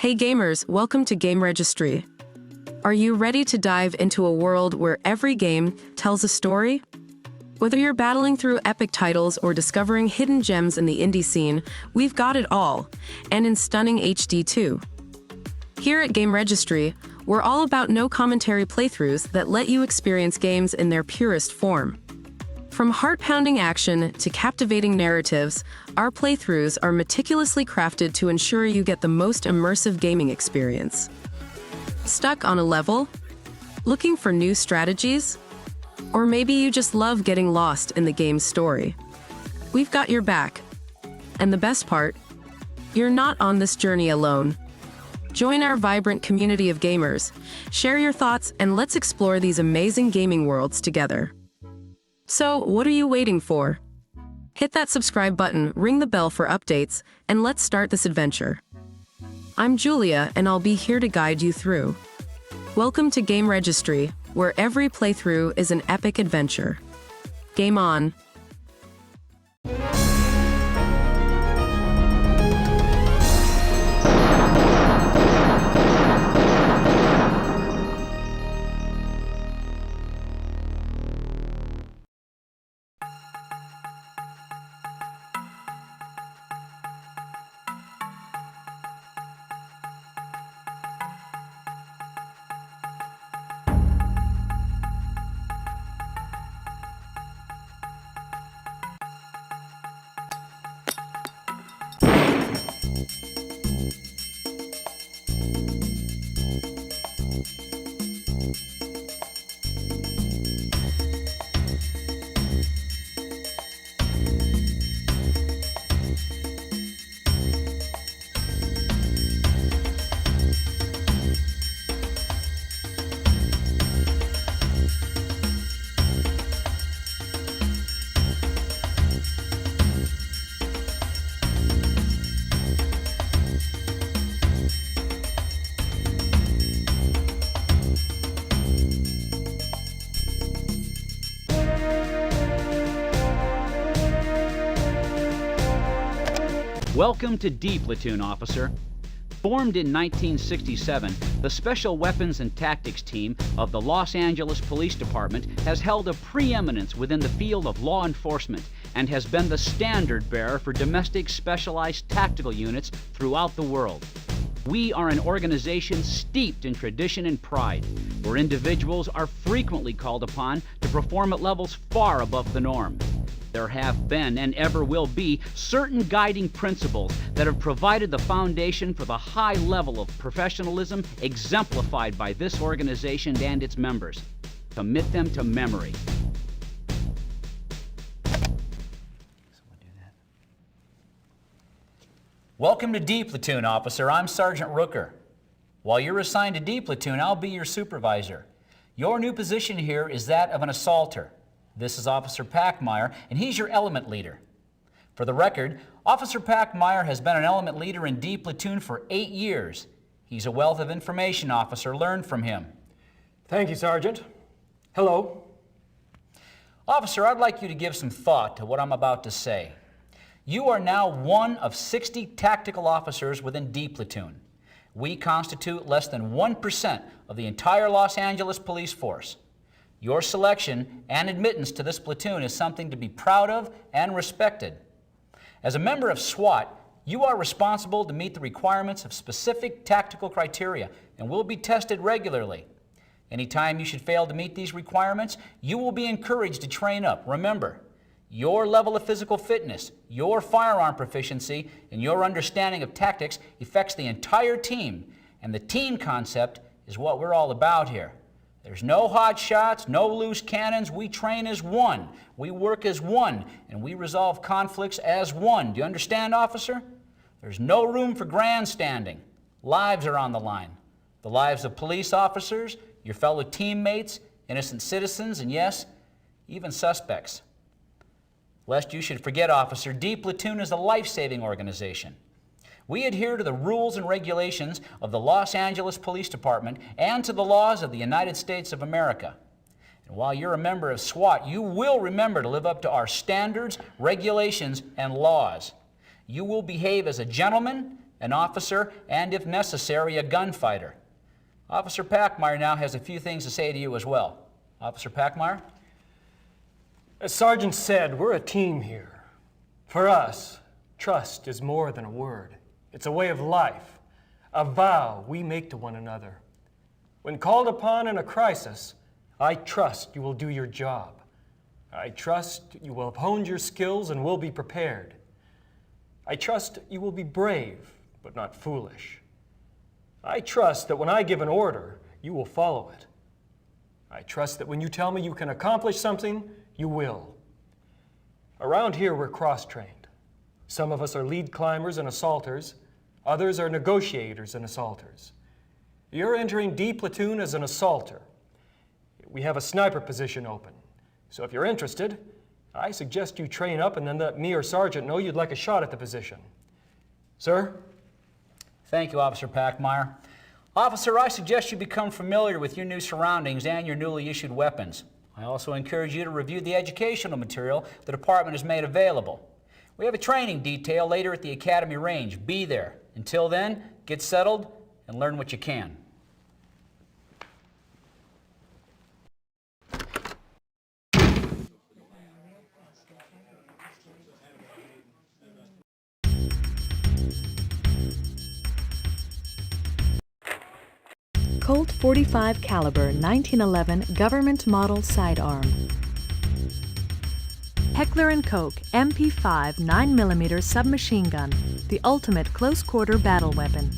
Hey gamers, welcome to GameRegistry. Are you ready to dive into a world where every game tells a story? Whether you're battling through epic titles or discovering hidden gems in the indie scene, we've got it all, and in stunning HD too. Here at GameRegistry, we're all about no-commentary playthroughs that let you experience games in their purest form. From heart-pounding action to captivating narratives, our playthroughs are meticulously crafted to ensure you get the most immersive gaming experience. Stuck on a level? Looking for new strategies? Or maybe you just love getting lost in the game's story. We've got your back. And the best part? You're not on this journey alone. Join our vibrant community of gamers, share your thoughts, and let's explore these amazing gaming worlds together. So, what are you waiting for? Hit that subscribe button, ring the bell for updates, and let's start this adventure. I'm Julia, and I'll be here to guide you through. Welcome to GameRegistry, where every playthrough is an epic adventure. Game on! Welcome to D Platoon, Officer. Formed in 1967, the Special Weapons and Tactics Team of the Los Angeles Police Department has held a preeminence within the field of law enforcement and has been the standard bearer for domestic specialized tactical units throughout the world. We are an organization steeped in tradition and pride, where individuals are frequently called upon to perform at levels far above the norm. There have been and ever will be certain guiding principles that have provided the foundation for the high level of professionalism exemplified by this organization and its members. Commit them to memory. Welcome to D Platoon, Officer. I'm Sergeant Rooker. While you're assigned to D Platoon, I'll be your supervisor. Your new position here is that of an assaulter. This is Officer Packmeyer, and he's your element leader. For the record, Officer Packmeyer has been an element leader in D Platoon for 8 years. He's a wealth of information, Officer. Learn from him. Thank you, Sergeant. Hello. Officer, I'd like you to give some thought to what I'm about to say. You are now one of 60 tactical officers within D Platoon. We constitute less than 1% of the entire Los Angeles police force. Your selection and admittance to this platoon is something to be proud of and respected. As a member of SWAT, you are responsible to meet the requirements of specific tactical criteria and will be tested regularly. Anytime you should fail to meet these requirements, you will be encouraged to train up. Remember, your level of physical fitness, your firearm proficiency, and your understanding of tactics affects the entire team, and the team concept is what we're all about here. There's no hot shots, no loose cannons. We train as one. We work as one, and we resolve conflicts as one. Do you understand, officer? There's no room for grandstanding. Lives are on the line. The lives of police officers, your fellow teammates, innocent citizens, and yes, even suspects. Lest you should forget, officer, D Platoon is a life-saving organization. We adhere to the rules and regulations of the Los Angeles Police Department and to the laws of the United States of America. And while you're a member of SWAT, you will remember to live up to our standards, regulations, and laws. You will behave as a gentleman an officer, and if necessary, a gunfighter. Officer Packmeyer now has a few things to say to you as well. Officer Packmeyer? As Sergeant said, we're a team here. For us, trust is more than a word. It's a way of life, a vow we make to one another. When called upon in a crisis, I trust you will do your job. I trust you will have honed your skills and will be prepared. I trust you will be brave, but not foolish. I trust that when I give an order, you will follow it. I trust that when you tell me you can accomplish something, you will. Around here, we're cross-trained. Some of us are lead climbers and assaulters. Others are negotiators and assaulters. You're entering D platoon as an assaulter. We have a sniper position open. So if you're interested, I suggest you train up and then let me or Sergeant know you'd like a shot at the position. Sir? Thank you, Officer Packmeyer. Officer, I suggest you become familiar with your new surroundings and your newly issued weapons. I also encourage you to review the educational material the department has made available. We have a training detail later at the Academy Range. Be there. Until then, get settled and learn what you can. Colt .45 caliber 1911 government model sidearm. Heckler & Koch MP5 9mm submachine gun, the ultimate close-quarter battle weapon.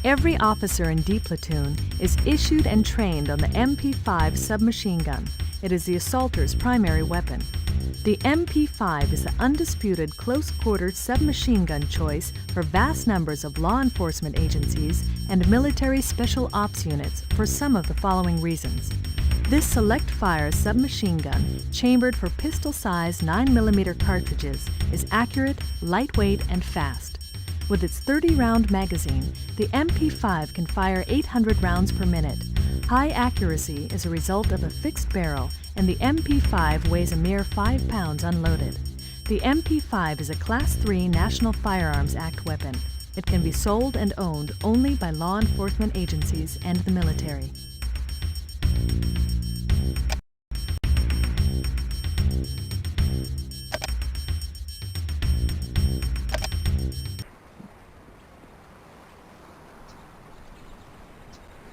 Every officer in D platoon is issued and trained on the MP5 submachine gun. It is the assaulter's primary weapon. The MP5 is the undisputed close-quarter submachine gun choice for vast numbers of law enforcement agencies and military special ops units for some of the following reasons. This select-fire submachine gun, chambered for pistol-sized 9mm cartridges, is accurate, lightweight, and fast. With its 30-round magazine, the MP5 can fire 800 rounds per minute. High accuracy is a result of a fixed barrel, and the MP5 weighs a mere 5 pounds unloaded. The MP5 is a Class III National Firearms Act weapon. It can be sold and owned only by law enforcement agencies and the military.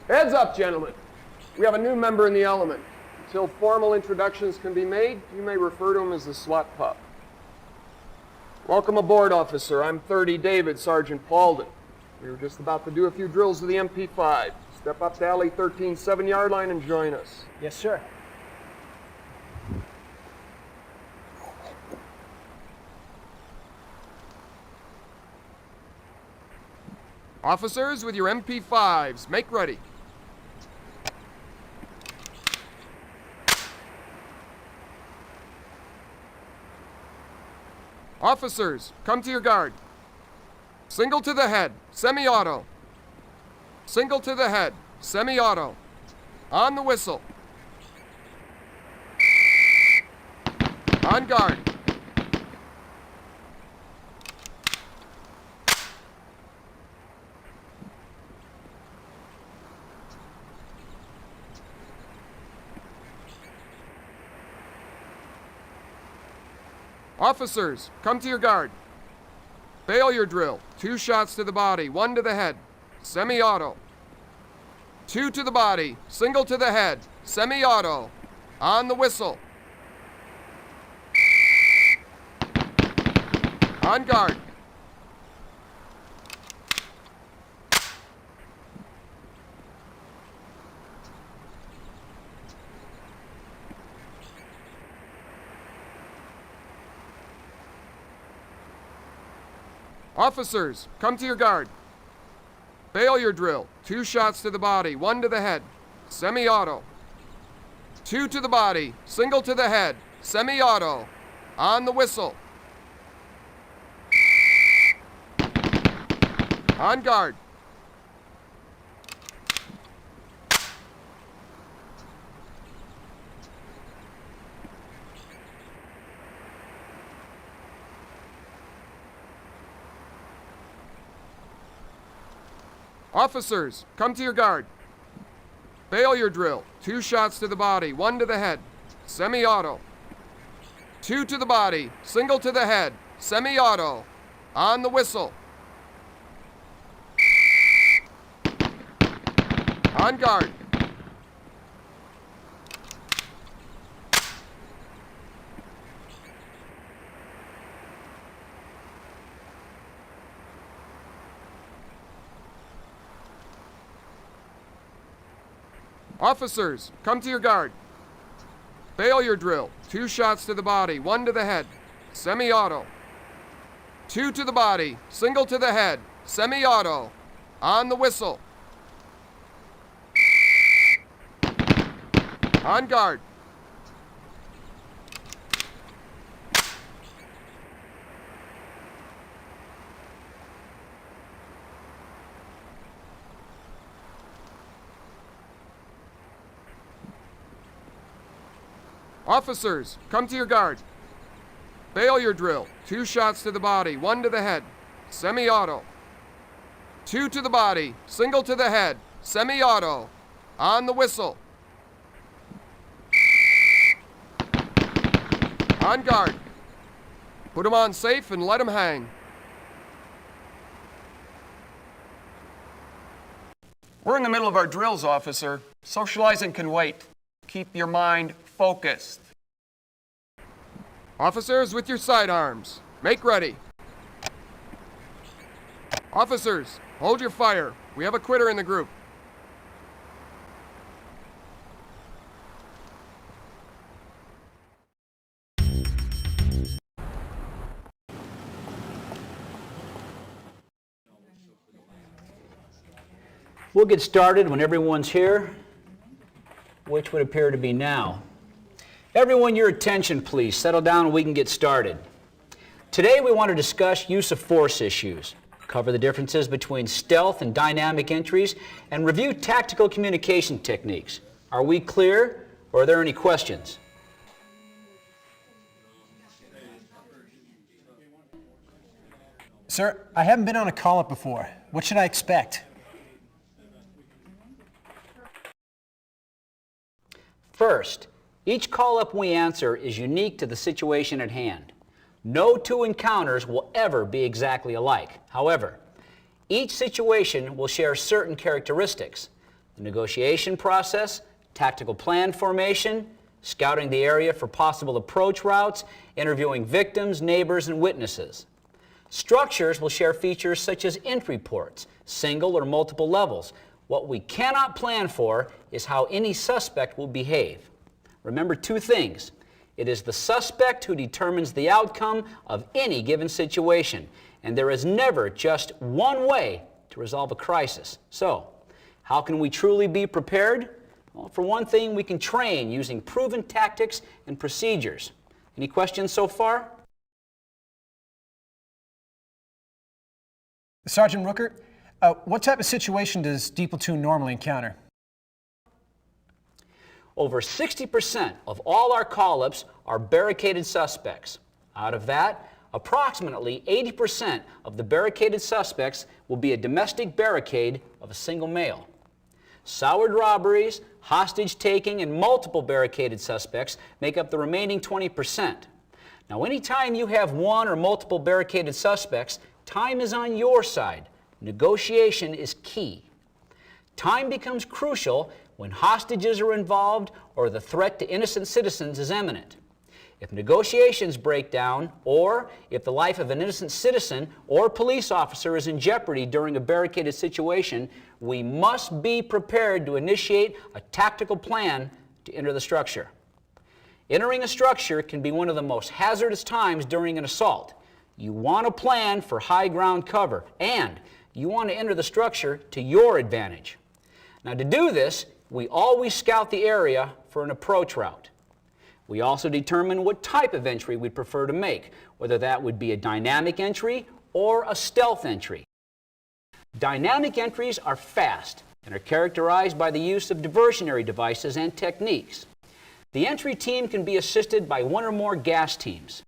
Heads up, gentlemen. We have a new member in the element. Until formal introductions can be made, you may refer to him as the SWAT pup. Welcome aboard, officer. I'm 30 David, Sergeant Paulden. We were just about to do a few drills with the MP5. Step up to alley 13, 7-yard line and join us. Yes, sir. Officers with your MP5s, make ready. Officers, come to your guard. Single to the head, semi-auto. Single to the head, semi-auto. On the whistle. On guard. Officers, come to your guard. Failure drill. 2 shots to the body, 1 to the head. Semi-auto. 2 to the body, single to the head. Semi-auto. On the whistle. On guard. Officers, come to your guard. Failure drill. 2 shots to the body, 1 to the head. Semi-auto. 2 to the body, single to the head. Semi-auto. On the whistle. On guard. Officers, come to your guard. Failure drill. 2 shots to the body, 1 to the head. Semi-auto. 2 to the body, single to the head. Semi-auto. On the whistle. On guard. Officers, come to your guard. Failure drill. 2 shots to the body, 1 to the head. Semi-auto. 2 to the body, single to the head. Semi-auto. On the whistle. On guard. Officers, come to your guard. Failure drill. 2 shots to the body, 1 to the head. Semi-auto. 2 to the body, single to the head. Semi-auto. On the whistle. On guard. Put him on safe and let him hang. We're in the middle of our drills, officer. Socializing can wait. Keep your mind focused. Officers, with your sidearms, make ready. Officers, hold your fire. We have a quitter in the group. We'll get started when everyone's here, which would appear to be now. Everyone, your attention, please. Settle down and we can get started. Today we want to discuss use of force issues, cover the differences between stealth and dynamic entries, and review tactical communication techniques. Are we clear, or are there any questions? Sir, I haven't been on a call-up before. What should I expect? First, each call-up we answer is unique to the situation at hand. No 2 encounters will ever be exactly alike. However, each situation will share certain characteristics: the negotiation process, tactical plan formation, scouting the area for possible approach routes, interviewing victims, neighbors, and witnesses. Structures will share features such as entry ports, single or multiple levels. What we cannot plan for is how any suspect will behave. Remember 2 things. It is the suspect who determines the outcome of any given situation, and there is never just one way to resolve a crisis. So, how can we truly be prepared? Well, for one thing, we can train using proven tactics and procedures. Any questions so far? Sergeant Rooker, what type of situation does D Platoon normally encounter? Over 60% of all our call-ups are barricaded suspects. Out of that, approximately 80% of the barricaded suspects will be a domestic barricade of a single male. Soured robberies, hostage taking, and multiple barricaded suspects make up the remaining 20%. Now, anytime you have 1 or multiple barricaded suspects, time is on your side. Negotiation is key. Time becomes crucial when hostages are involved or the threat to innocent citizens is imminent. If negotiations break down, or if the life of an innocent citizen or police officer is in jeopardy during a barricaded situation, we must be prepared to initiate a tactical plan to enter the structure. Entering a structure can be one of the most hazardous times during an assault. You want to plan for high ground cover, and you want to enter the structure to your advantage. Now, to do this, we always scout the area for an approach route. We also determine what type of entry we'd prefer to make, whether that would be a dynamic entry or a stealth entry. Dynamic entries are fast and are characterized by the use of diversionary devices and techniques. The entry team can be assisted by 1 or more gas teams.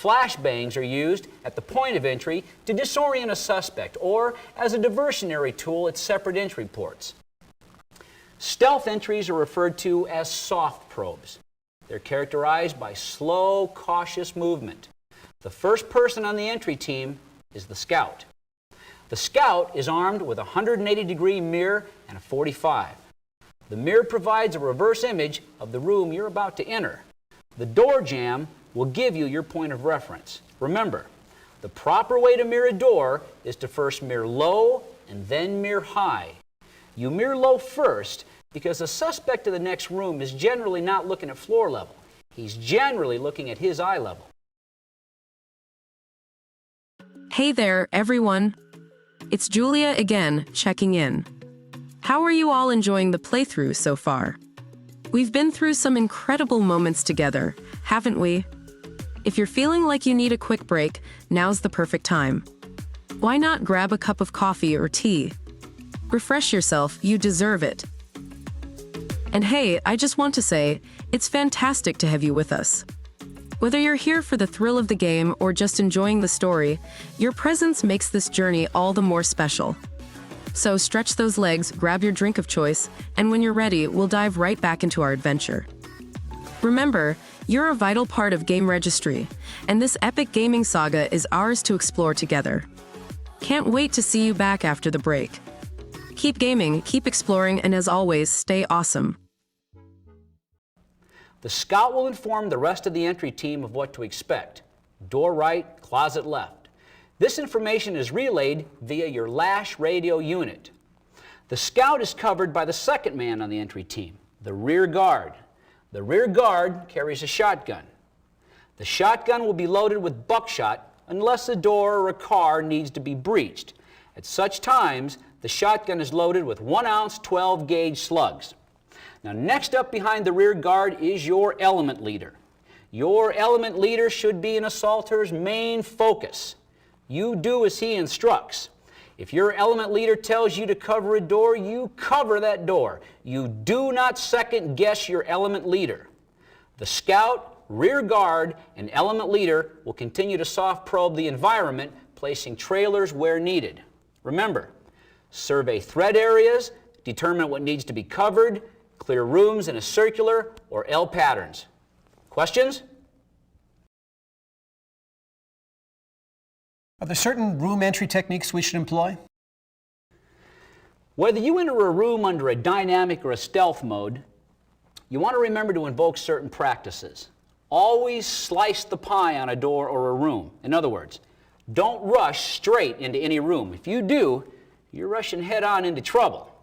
Flashbangs are used at the point of entry to disorient a suspect or as a diversionary tool at separate entry ports. Stealth entries are referred to as soft probes. They're characterized by slow, cautious movement. The first person on the entry team is the scout. The scout is armed with a 180-degree mirror and a .45. The mirror provides a reverse image of the room you're about to enter. The door jamb will give you your point of reference. Remember, the proper way to mirror a door is to first mirror low and then mirror high. You mirror low first because the suspect in the next room is generally not looking at floor level. He's generally looking at his eye level. Hey there, everyone. It's Julia again, checking in. How are you all enjoying the playthrough so far? We've been through some incredible moments together, haven't we? If you're feeling like you need a quick break, now's the perfect time. Why not grab a cup of coffee or tea? Refresh yourself, you deserve it. And hey, I just want to say, it's fantastic to have you with us. Whether you're here for the thrill of the game or just enjoying the story, your presence makes this journey all the more special. So stretch those legs, grab your drink of choice, and when you're ready, we'll dive right back into our adventure. Remember, you're a vital part of GameRegistry, and this epic gaming saga is ours to explore together. Can't wait to see you back after the break. Keep gaming, keep exploring, and as always, stay awesome. The scout will inform the rest of the entry team of what to expect. Door right, closet left. This information is relayed via your LASH radio unit. The scout is covered by the second man on the entry team, the rear guard. The rear guard carries a shotgun. The shotgun will be loaded with buckshot unless a door or a car needs to be breached. At such times, the shotgun is loaded with 1-ounce 12-gauge slugs. Now, next up behind the rear guard is your element leader. Your element leader should be an assaulter's main focus. You do as he instructs. If your element leader tells you to cover a door, you cover that door. You do not second guess your element leader. The scout, rear guard, and element leader will continue to soft probe the environment, placing trailers where needed. Remember, survey threat areas, determine what needs to be covered, clear rooms in a circular or L patterns. Questions? Are there certain room entry techniques we should employ? Whether you enter a room under a dynamic or a stealth mode, you want to remember to invoke certain practices. Always slice the pie on a door or a room. In other words, don't rush straight into any room. If you do, you're rushing head on into trouble.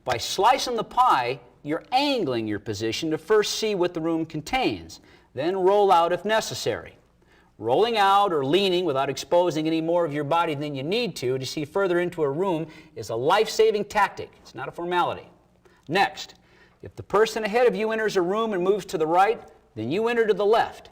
By slicing the pie, you're angling your position to first see what the room contains, then roll out if necessary. Rolling out or leaning without exposing any more of your body than you need to see further into a room is a life-saving tactic. It's not a formality. Next, if the person ahead of you enters a room and moves to the right, then you enter to the left.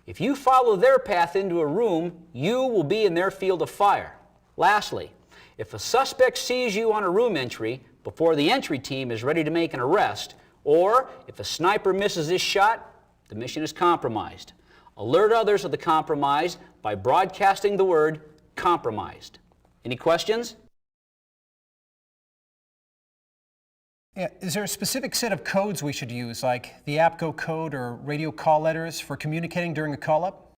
If you follow their path into a room, you will be in their field of fire. Lastly, if a suspect sees you on a room entry before the entry team is ready to make an arrest, or if a sniper misses his shot, the mission is compromised. Alert others of the compromise by broadcasting the word compromised. Any questions? Yeah, is there a specific set of codes we should use, like the APCO code or radio call letters for communicating during a call-up?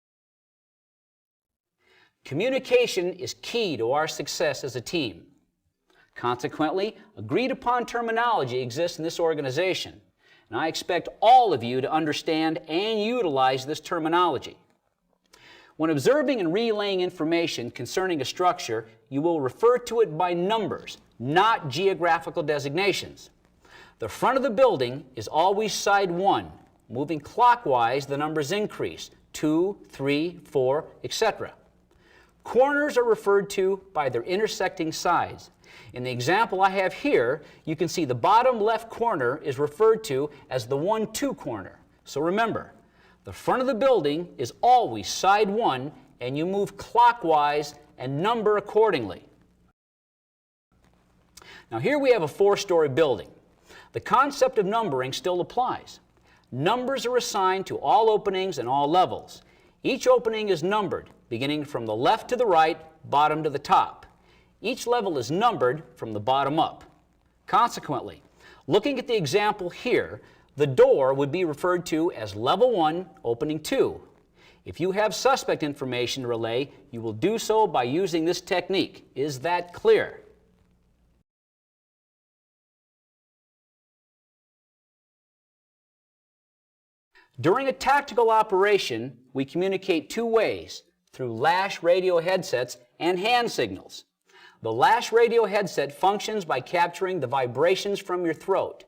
Communication is key to our success as a team. Consequently, agreed-upon terminology exists in this organization, and I expect all of you to understand and utilize this terminology. When observing and relaying information concerning a structure, you will refer to it by numbers, not geographical designations. The front of the building is always side 1. Moving clockwise, the numbers increase, 2, 3, 4, etc. Corners are referred to by their intersecting sides. In the example I have here, you can see the bottom left corner is referred to as the 1-2 corner. So remember, the front of the building is always side 1, and you move clockwise and number accordingly. Now here we have a 4-story building. The concept of numbering still applies. Numbers are assigned to all openings and all levels. Each opening is numbered, beginning from the left to the right, bottom to the top. Each level is numbered from the bottom up. Consequently, looking at the example here, the door would be referred to as level 1, opening 2. If you have suspect information to relay, you will do so by using this technique. Is that clear? During a tactical operation, we communicate two ways, through lash radio headsets and hand signals. The lash radio headset functions by capturing the vibrations from your throat.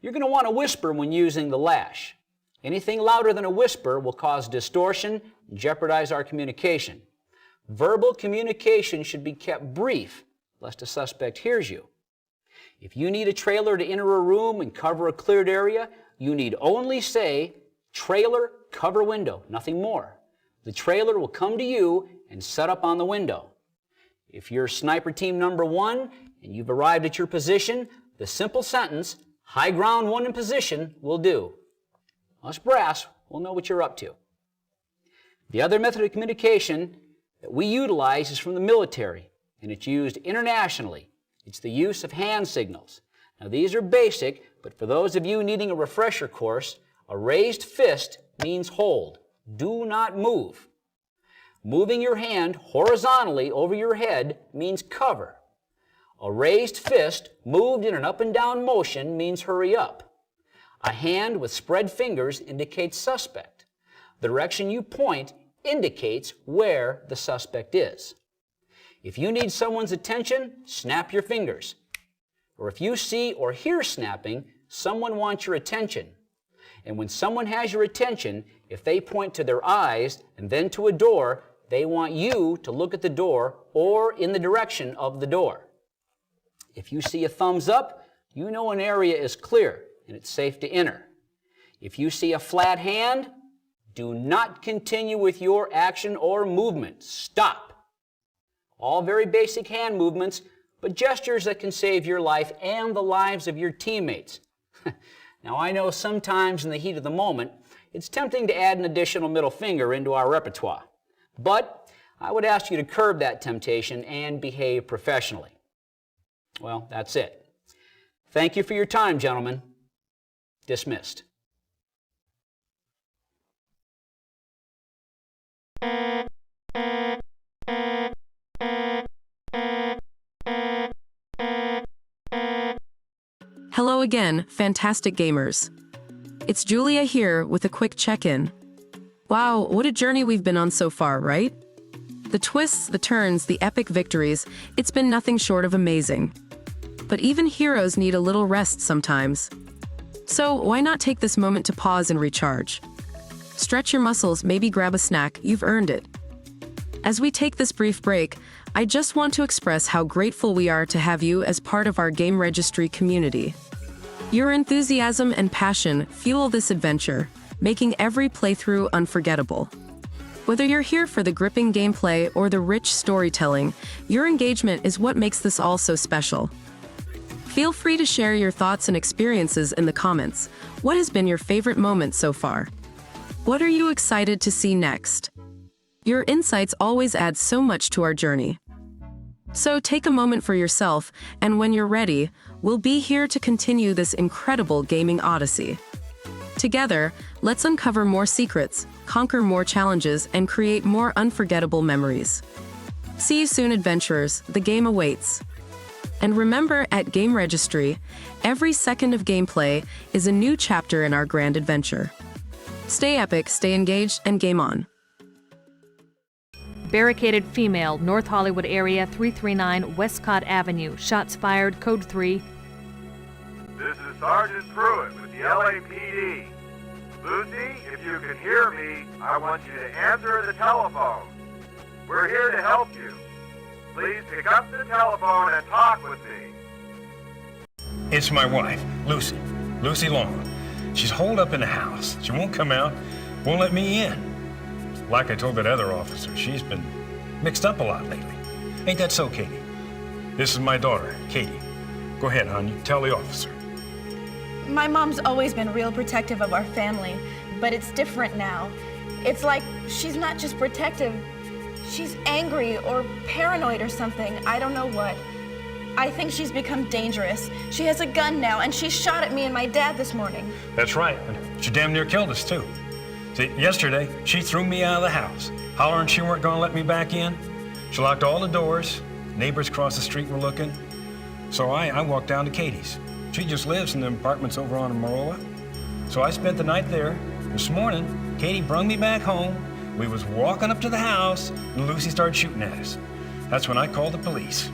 You're going to want to whisper when using the lash. Anything louder than a whisper will cause distortion and jeopardize our communication. Verbal communication should be kept brief, lest a suspect hears you. If you need a trailer to enter a room and cover a cleared area, you need only say, "Trailer, cover window," nothing more. The trailer will come to you and set up on the window. If you're sniper team number 1 and you've arrived at your position, the simple sentence, "High ground 1 in position," will do. Us brass will know what you're up to. The other method of communication that we utilize is from the military, and it's used internationally. It's the use of hand signals. Now these are basic, but for those of you needing a refresher course, a raised fist means hold. Do not move. Moving your hand horizontally over your head means cover. A raised fist moved in an up and down motion means hurry up. A hand with spread fingers indicates suspect. The direction you point indicates where the suspect is. If you need someone's attention, snap your fingers. Or if you see or hear snapping, someone wants your attention. And when someone has your attention, if they point to their eyes and then to a door, they want you to look at the door or in the direction of the door. If you see a thumbs up, you know an area is clear and it's safe to enter. If you see a flat hand, do not continue with your action or movement. Stop. All very basic hand movements, but gestures that can save your life and the lives of your teammates. Now, I know sometimes in the heat of the moment, it's tempting to add an additional middle finger into our repertoire. But I would ask you to curb that temptation and behave professionally. Well, that's it. Thank you for your time, gentlemen. Dismissed. Hello again, fantastic gamers. It's Julia here with a quick check-in. Wow, what a journey we've been on so far, right? The twists, the turns, the epic victories, it's been nothing short of amazing. But even heroes need a little rest sometimes. So why not take this moment to pause and recharge? Stretch your muscles, maybe grab a snack, you've earned it. As we take this brief break, I just want to express how grateful we are to have you as part of our GameRegistry community. Your enthusiasm and passion fuel this adventure, making every playthrough unforgettable. Whether you're here for the gripping gameplay or the rich storytelling, your engagement is what makes this all so special. Feel free to share your thoughts and experiences in the comments. What has been your favorite moment so far? What are you excited to see next? Your insights always add so much to our journey. So take a moment for yourself, and when you're ready, we'll be here to continue this incredible gaming odyssey. Together, let's uncover more secrets, conquer more challenges, and create more unforgettable memories. See you soon, adventurers. The game awaits. And remember, at GameRegistry, every second of gameplay is a new chapter in our grand adventure. Stay epic, stay engaged, and game on. Barricaded female, North Hollywood area, 339 Westcott Avenue. Shots fired, code 3. This is Sergeant Pruitt with the LAPD. Lucy, if you can hear me, I want you to answer the telephone. We're here to help you. Please pick up the telephone and talk with me. It's my wife, Lucy Long. She's holed up in the house. She won't come out, won't let me in. Like I told that other officer, she's been mixed up a lot lately. Ain't that so, Katie? This is my daughter, Katie. Go ahead, hon, you tell the officer. My mom's always been real protective of our family, but it's different now. It's like she's not just protective, she's angry or paranoid or something. I don't know what. I think she's become dangerous. She has a gun now, and she shot at me and my dad this morning. That's right. And she damn near killed us, too. See, yesterday, she threw me out of the house, hollering she weren't going to let me back in. She locked all the doors. Neighbors across the street were looking. So I walked down to Katie's. She just lives in the apartments over on Maroa. So I spent the night there. This morning, Katie brung me back home. We was walking up to the house, and Lucy started shooting at us. That's when I called the police.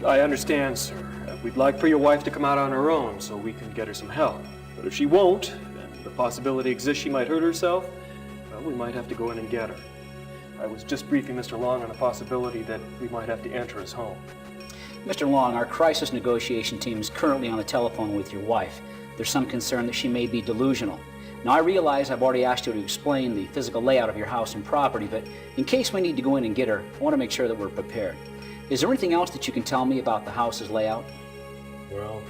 I understand, sir. We'd like for your wife to come out on her own so we can get her some help. But if she won't, and the possibility exists she might hurt herself, well, we might have to go in and get her. I was just briefing Mr. Long on the possibility that we might have to enter his home. Mr. Long, our crisis negotiation team is currently on the telephone with your wife. There's some concern that she may be delusional. Now, I realize I've already asked you to explain the physical layout of your house and property, but in case we need to go in and get her, I want to make sure that we're prepared. Is there anything else that you can tell me about the house's layout? Well,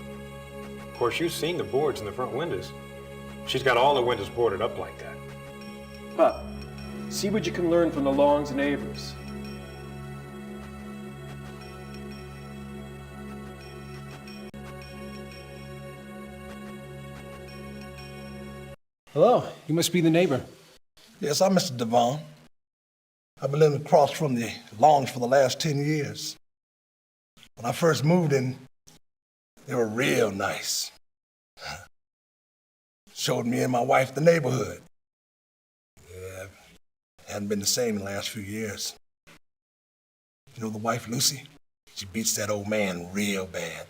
of course, you've seen the boards in the front windows. She's got all the windows boarded up like that. Pup, see what you can learn from the Long's neighbors. Hello, you must be the neighbor. Yes, I'm Mr. Devon. I've been living across from the Longs for the last 10 years. When I first moved in, they were real nice. Showed me and my wife the neighborhood. Yeah, hadn't been the same in the last few years. You know the wife, Lucy? She beats that old man real bad,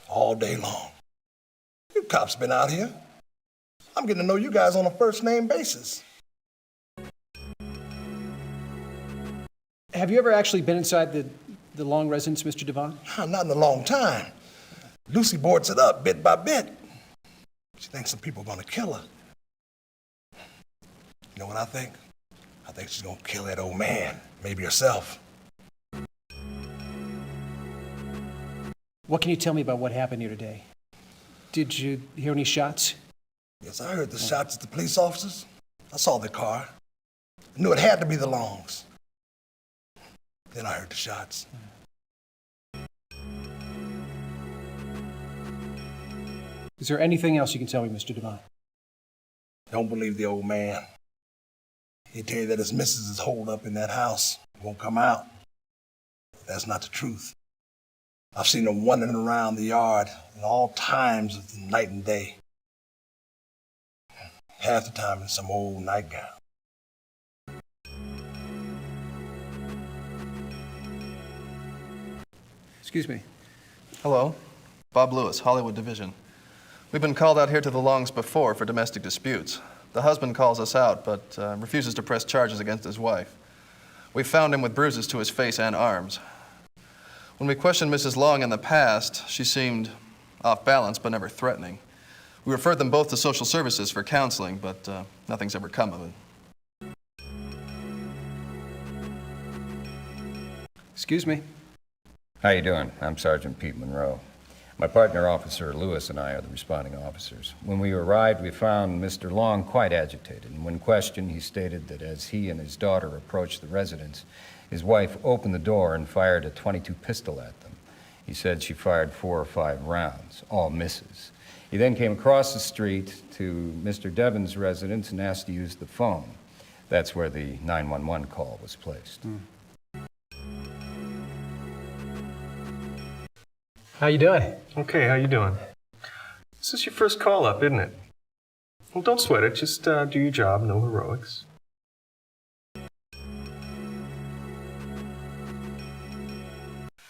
all day long. You cops been out here. I'm getting to know you guys on a first-name basis. Have you ever actually been inside the Long residence, Mr. Devon? Not in a long time. Lucy boards it up bit by bit. She thinks some people are gonna kill her. You know what I think? I think she's gonna kill that old man, maybe herself. What can you tell me about what happened here today? Did you hear any shots? Yes, I heard the shots at the police officers. I saw the car. I knew it had to be the Longs. Then I heard the shots. Is there anything else you can tell me, Mr. Devon? Don't believe the old man. He'd tell you that his missus is holed up in that house. Won't come out. That's not the truth. I've seen her wandering around the yard at all times of the night and day. Half the time in some old nightgown. Excuse me. Hello. Bob Lewis, Hollywood Division. We've been called out here to the Longs before for domestic disputes. The husband calls us out, but refuses to press charges against his wife. We found him with bruises to his face and arms. When we questioned Mrs. Long in the past, she seemed off balance, but never threatening. We referred them both to social services for counseling, but nothing's ever come of it. Excuse me. How you doing? I'm Sergeant Pete Monroe. My partner, Officer Lewis, and I are the responding officers. When we arrived, we found Mr. Long quite agitated, and when questioned, he stated that as he and his daughter approached the residence, his wife opened the door and fired a .22 pistol at them. He said she fired 4 or 5 rounds, all misses. He then came across the street to Mr. Devon's residence and asked to use the phone. That's where the 911 call was placed. How you doing? Okay, how you doing? This is your first call up, isn't it? Well, don't sweat it. Just do your job. No heroics.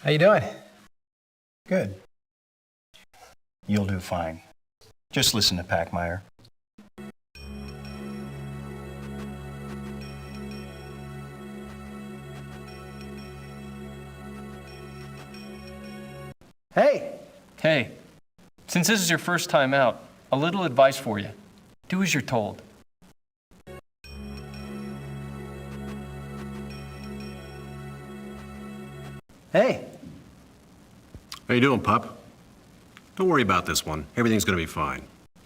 How you doing? Good. You'll do fine. Just listen to Packmeyer. Hey! Hey, since this is your first time out, a little advice for you. Do as you're told. Hey! How you doing, pup? Don't worry about this one. Everything's gonna be fine.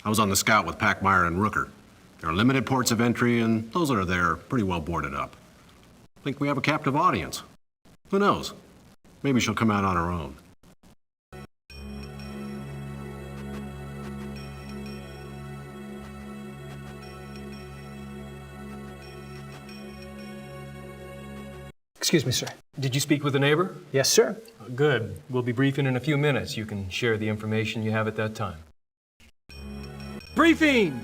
I was on the scout with Packmeyer and Rooker. There are limited ports of entry, and those that are there are pretty well boarded up. I think we have a captive audience. Who knows? Maybe she'll come out on her own. Excuse me, sir. Did you speak with a neighbor? Yes, sir. Good. We'll be briefing in a few minutes. You can share the information you have at that time. Briefing!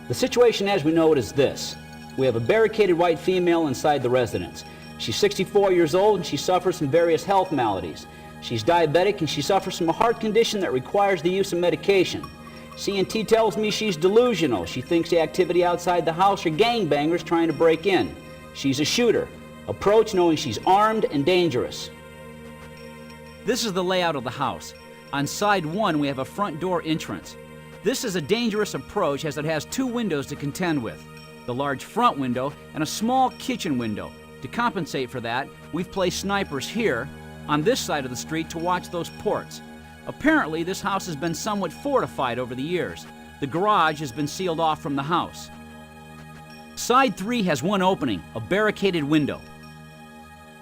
The situation as we know it is this. We have a barricaded white female inside the residence. She's 64 years old and she suffers from various health maladies. She's diabetic and she suffers from a heart condition that requires the use of medication. CNT tells me she's delusional. She thinks the activity outside the house are gangbangers trying to break in. She's a shooter. Approach knowing she's armed and dangerous. This is the layout of the house. On side 1, we have a front door entrance. This is a dangerous approach as it has 2 windows to contend with. The large front window and a small kitchen window. To compensate for that, we've placed snipers here on this side of the street to watch those ports. Apparently, this house has been somewhat fortified over the years. The garage has been sealed off from the house. Side 3 has one opening, a barricaded window.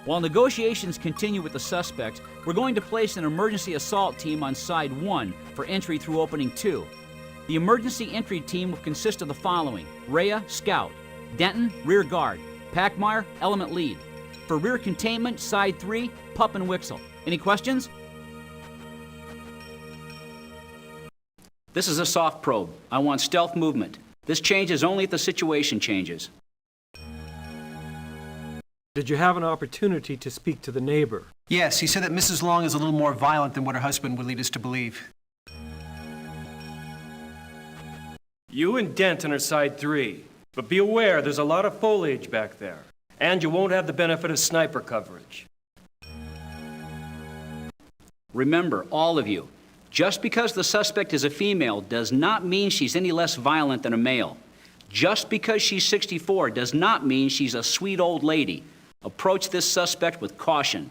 While negotiations continue with the suspects, we're going to place an emergency assault team on side 1 for entry through opening 2. The emergency entry team will consist of the following: Rhea, scout; Denton, rear guard; Packmeyer, element lead. For rear containment, side 3, Pup and Wixel. Any questions? This is a soft probe. I want stealth movement. This changes only if the situation changes. Did you have an opportunity to speak to the neighbor? Yes, he said that Mrs. Long is a little more violent than what her husband would lead us to believe. You and Denton are side 3, but be aware there's a lot of foliage back there, and you won't have the benefit of sniper coverage. Remember, all of you, just because the suspect is a female does not mean she's any less violent than a male. Just because she's 64 does not mean she's a sweet old lady. Approach this suspect with caution.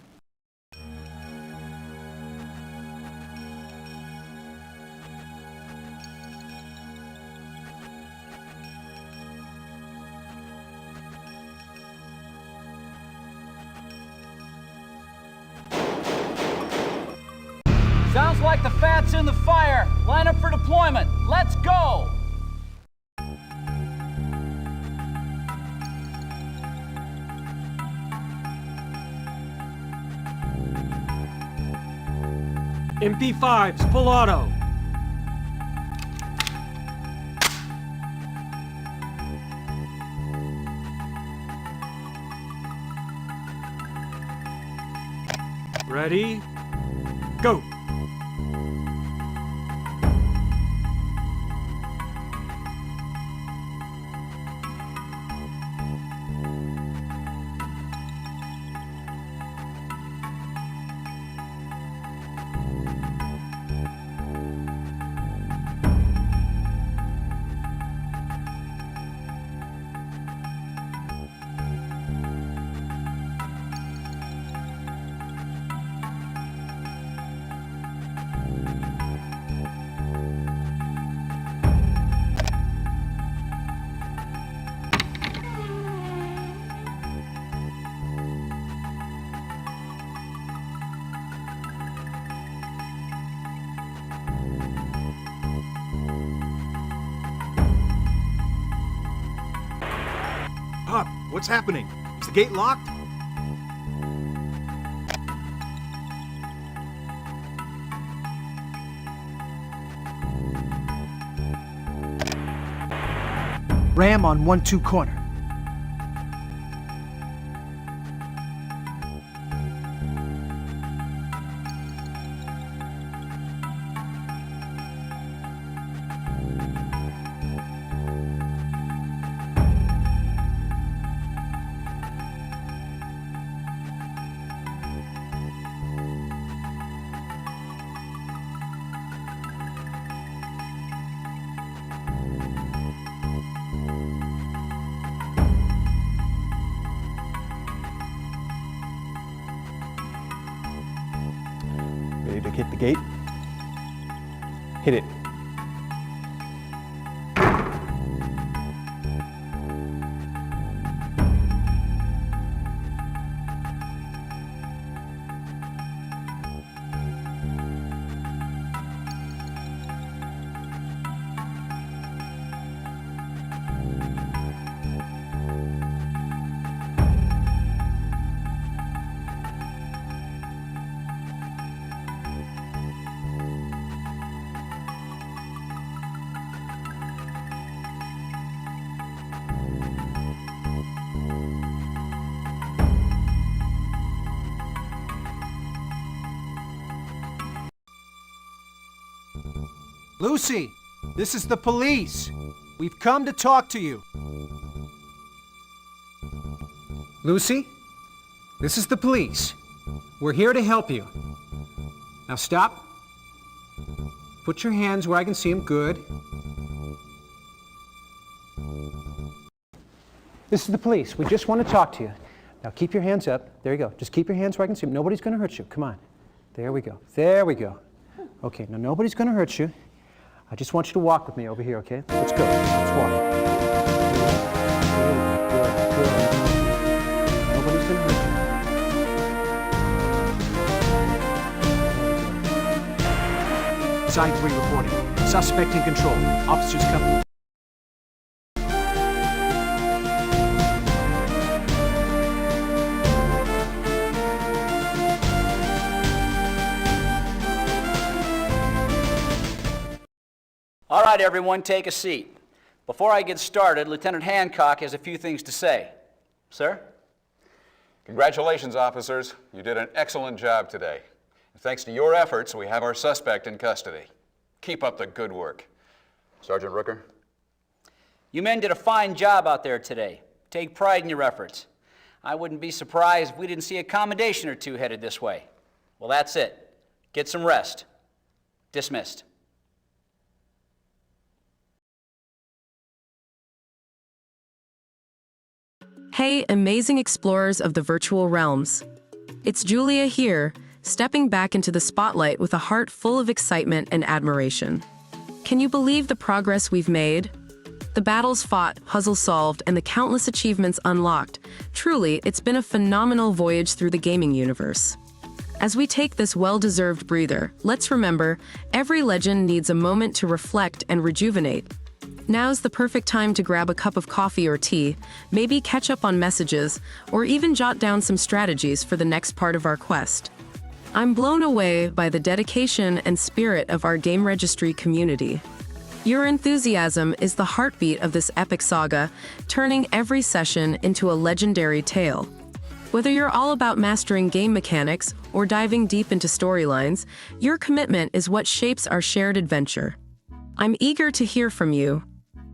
Sounds like the fat's in the fire. Line up for deployment. Let's go! MP5s, full auto. Ready? Go! Pop, what's happening? Is the gate locked? Ram on 1-2 corner. Ready to hit the gate? Hit it. Lucy, this is the police. We've come to talk to you. Lucy, this is the police. We're here to help you. Now stop. Put your hands where I can see them. Good. This is the police. We just want to talk to you. Now keep your hands up. There you go. Just keep your hands where I can see them. Nobody's going to hurt you. Come on. There we go. There we go. Okay, now nobody's going to hurt you. I just want you to walk with me over here, okay? Let's go. Let's walk. Good. Nobody's going to hurt you. Side 3 reporting. Suspect in control. Officers coming. All right, everyone, take a seat. Before I get started, Lieutenant Hancock has a few things to say. Sir? Congratulations, officers. You did an excellent job today. And thanks to your efforts, we have our suspect in custody. Keep up the good work. Sergeant Rooker? You men did a fine job out there today. Take pride in your efforts. I wouldn't be surprised if we didn't see a commendation or two headed this way. Well, that's it. Get some rest. Dismissed. Hey, amazing explorers of the virtual realms. It's Julia here, stepping back into the spotlight with a heart full of excitement and admiration. Can you believe the progress we've made? The battles fought, puzzles solved, and the countless achievements unlocked. Truly, it's been a phenomenal voyage through the gaming universe. As we take this well-deserved breather, let's remember, every legend needs a moment to reflect and rejuvenate. Now's the perfect time to grab a cup of coffee or tea, maybe catch up on messages, or even jot down some strategies for the next part of our quest. I'm blown away by the dedication and spirit of our GameRegistry community. Your enthusiasm is the heartbeat of this epic saga, turning every session into a legendary tale. Whether you're all about mastering game mechanics or diving deep into storylines, your commitment is what shapes our shared adventure. I'm eager to hear from you.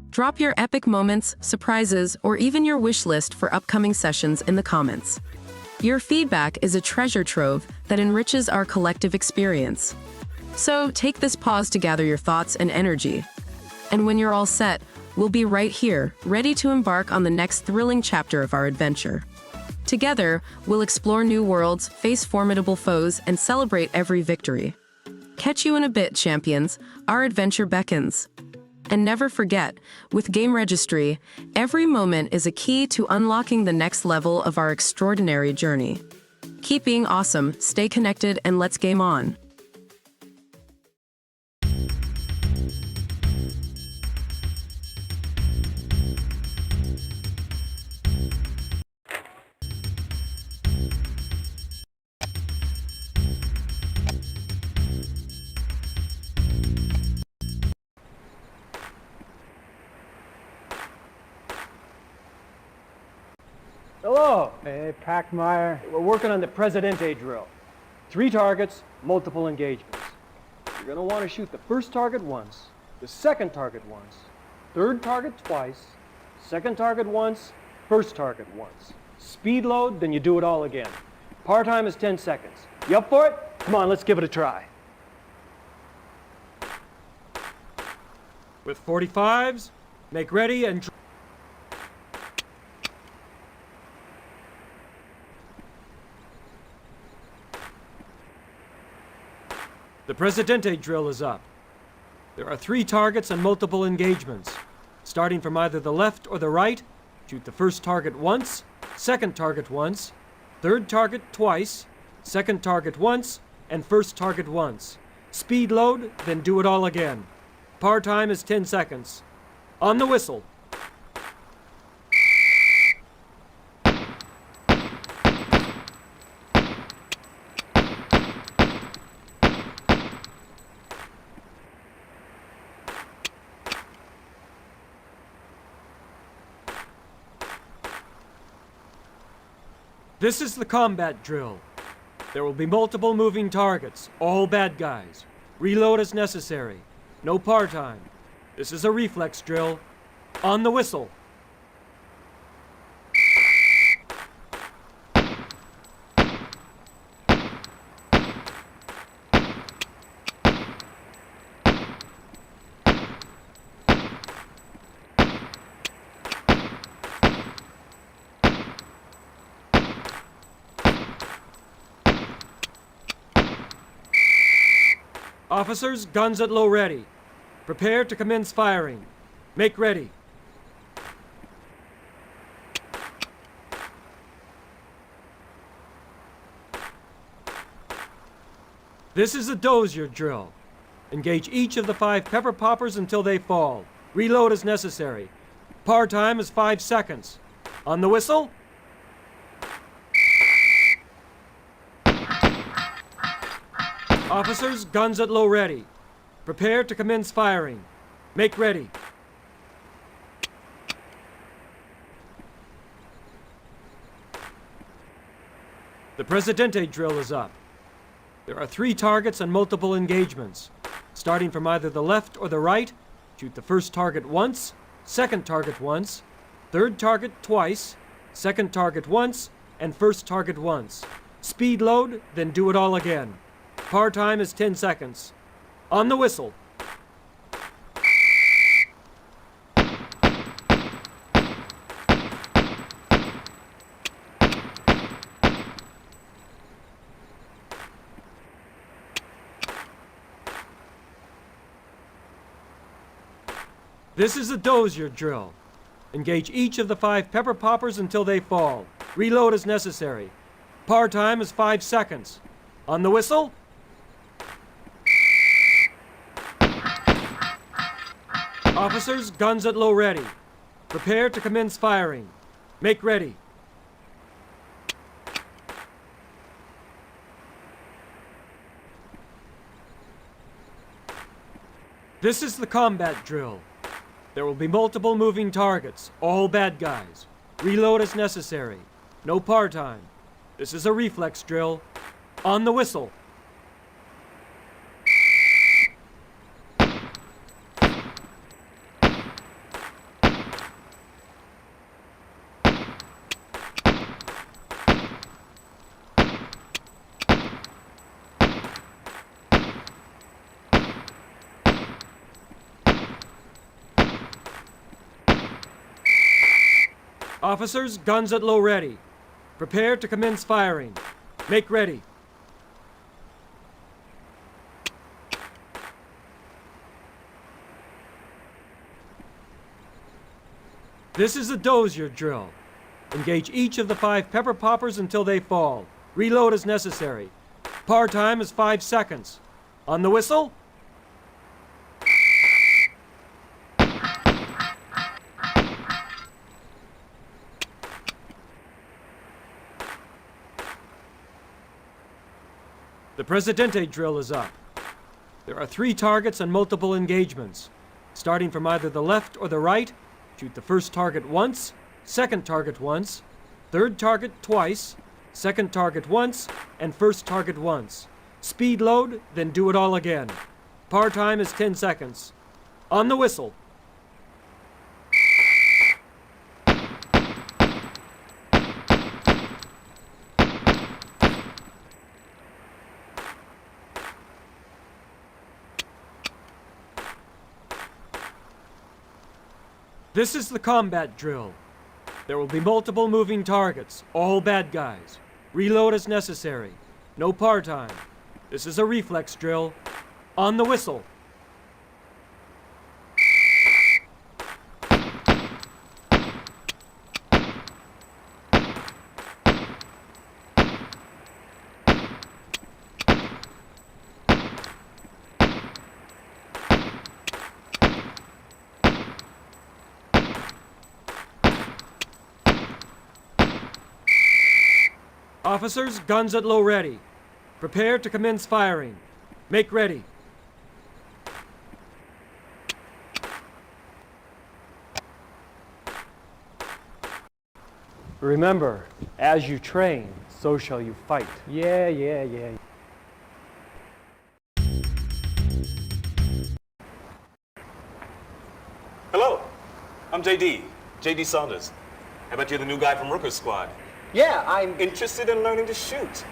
Drop your epic moments, surprises, or even your wish list for upcoming sessions in the comments. Your feedback is a treasure trove that enriches our collective experience. So take this pause to gather your thoughts and energy. And when you're all set, we'll be right here, ready to embark on the next thrilling chapter of our adventure. Together, we'll explore new worlds, face formidable foes, and celebrate every victory. Catch you in a bit, champions. Our adventure beckons. And never forget, with GameRegistry, every moment is a key to unlocking the next level of our extraordinary journey. Keep being awesome, stay connected, and let's game on. Hello. Hey, Packmeyer. We're working on the Presidente drill. 3 targets, multiple engagements. You're going to want to shoot the first target once, the second target once, third target twice, second target once, first target once. Speed load, then you do it all again. Par time is 10 seconds. You up for it? Come on, let's give it a try. With 45s, make ready and... The Presidente drill is up. There are 3 targets and multiple engagements. Starting from either the left or the right, shoot the first target once, second target once, third target twice, second target once, and first target once. Speed load, then do it all again. Par time is 10 seconds. On the whistle. This is the combat drill. There will be multiple moving targets, all bad guys. Reload as necessary. No par time. This is a reflex drill. On the whistle. Officers, guns at low ready. Prepare to commence firing. Make ready. This is a dozier drill. Engage each of the 5 pepper poppers until they fall. Reload as necessary. Par time is 5 seconds. On the whistle. Officers, guns at low ready. Prepare to commence firing. Make ready. The Presidente drill is up. There are 3 targets and multiple engagements. Starting from either the left or the right, shoot the first target once, second target once, third target twice, second target once, and first target once. Speed load, then do it all again. Par time is 10 seconds. On the whistle. This is a dozier drill. Engage each of the 5 pepper poppers until they fall. Reload as necessary. Par time is 5 seconds. On the whistle. Officers, guns at low ready. Prepare to commence firing. Make ready. This is the combat drill. There will be multiple moving targets, all bad guys. Reload as necessary. No par time. This is a reflex drill. On the whistle. Officers, guns at low ready. Prepare to commence firing. Make ready. This is a dozier drill. Engage each of the 5 pepper poppers until they fall. Reload as necessary. Par time is 5 seconds. On the whistle. The Presidente drill is up. There are 3 targets and multiple engagements. Starting from either the left or the right, shoot the first target once, second target once, third target twice, second target once, and first target once. Speed load, then do it all again. Par time is 10 seconds. On the whistle. This is the combat drill. There will be multiple moving targets, all bad guys. Reload as necessary. No par time. This is a reflex drill. On the whistle. Officers, guns at low ready. Prepare to commence firing. Make ready. Remember, as you train, so shall you fight. Yeah. Hello, I'm JD Saunders. I bet you're the new guy from Rooker's squad. Yeah, I'm Interested in learning to shoot.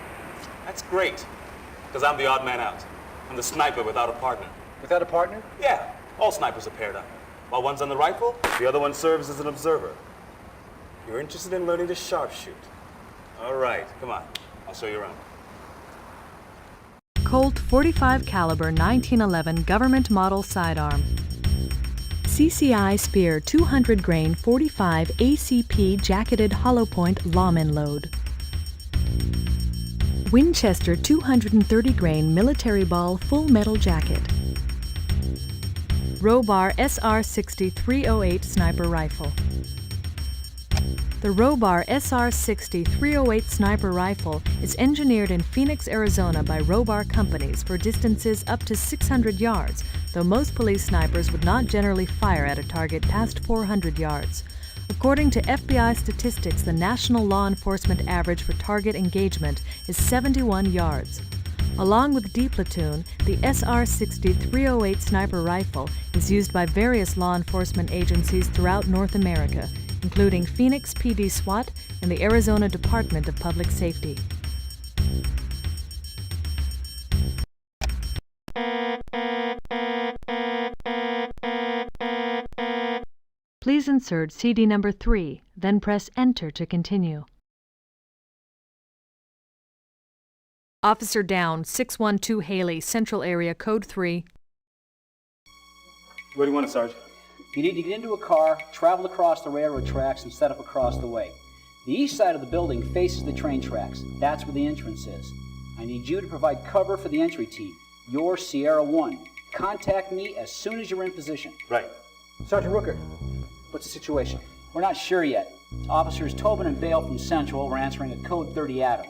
That's great, because I'm the odd man out. I'm the sniper without a partner. Without a partner? Yeah, all snipers are paired up. While one's on the rifle, the other one serves as an observer. You're interested in learning to sharpshoot. All right, come on. I'll show you around. Colt .45 caliber 1911 government model sidearm. CCI Spear 200 grain 45 ACP jacketed hollow point lawman load. Winchester 230 grain military ball full metal jacket. Robar SR-60 308 sniper rifle. The Robar SR-60 308 sniper rifle is engineered in Phoenix, Arizona by Robar companies for distances up to 600 yards, though most police snipers would not generally fire at a target past 400 yards. According to FBI statistics, the national law enforcement average for target engagement is 71 yards. Along with D Platoon, the SR-60 308 sniper rifle is used by various law enforcement agencies throughout North America, including Phoenix PD SWAT and the Arizona Department of Public Safety. Please insert CD number 3, then press Enter to continue. Officer down, 612 Haley, Central Area, Code 3. What do you want, Sergeant? You need to get into a car, travel across the railroad tracks, and set up across the way. The east side of the building faces the train tracks. That's where the entrance is. I need you to provide cover for the entry team. You're Sierra 1. Contact me as soon as you're in position. Right. Sergeant Rooker, what's the situation? We're not sure yet. Officers Tobin and Bale from Central were answering a Code 30 Adam.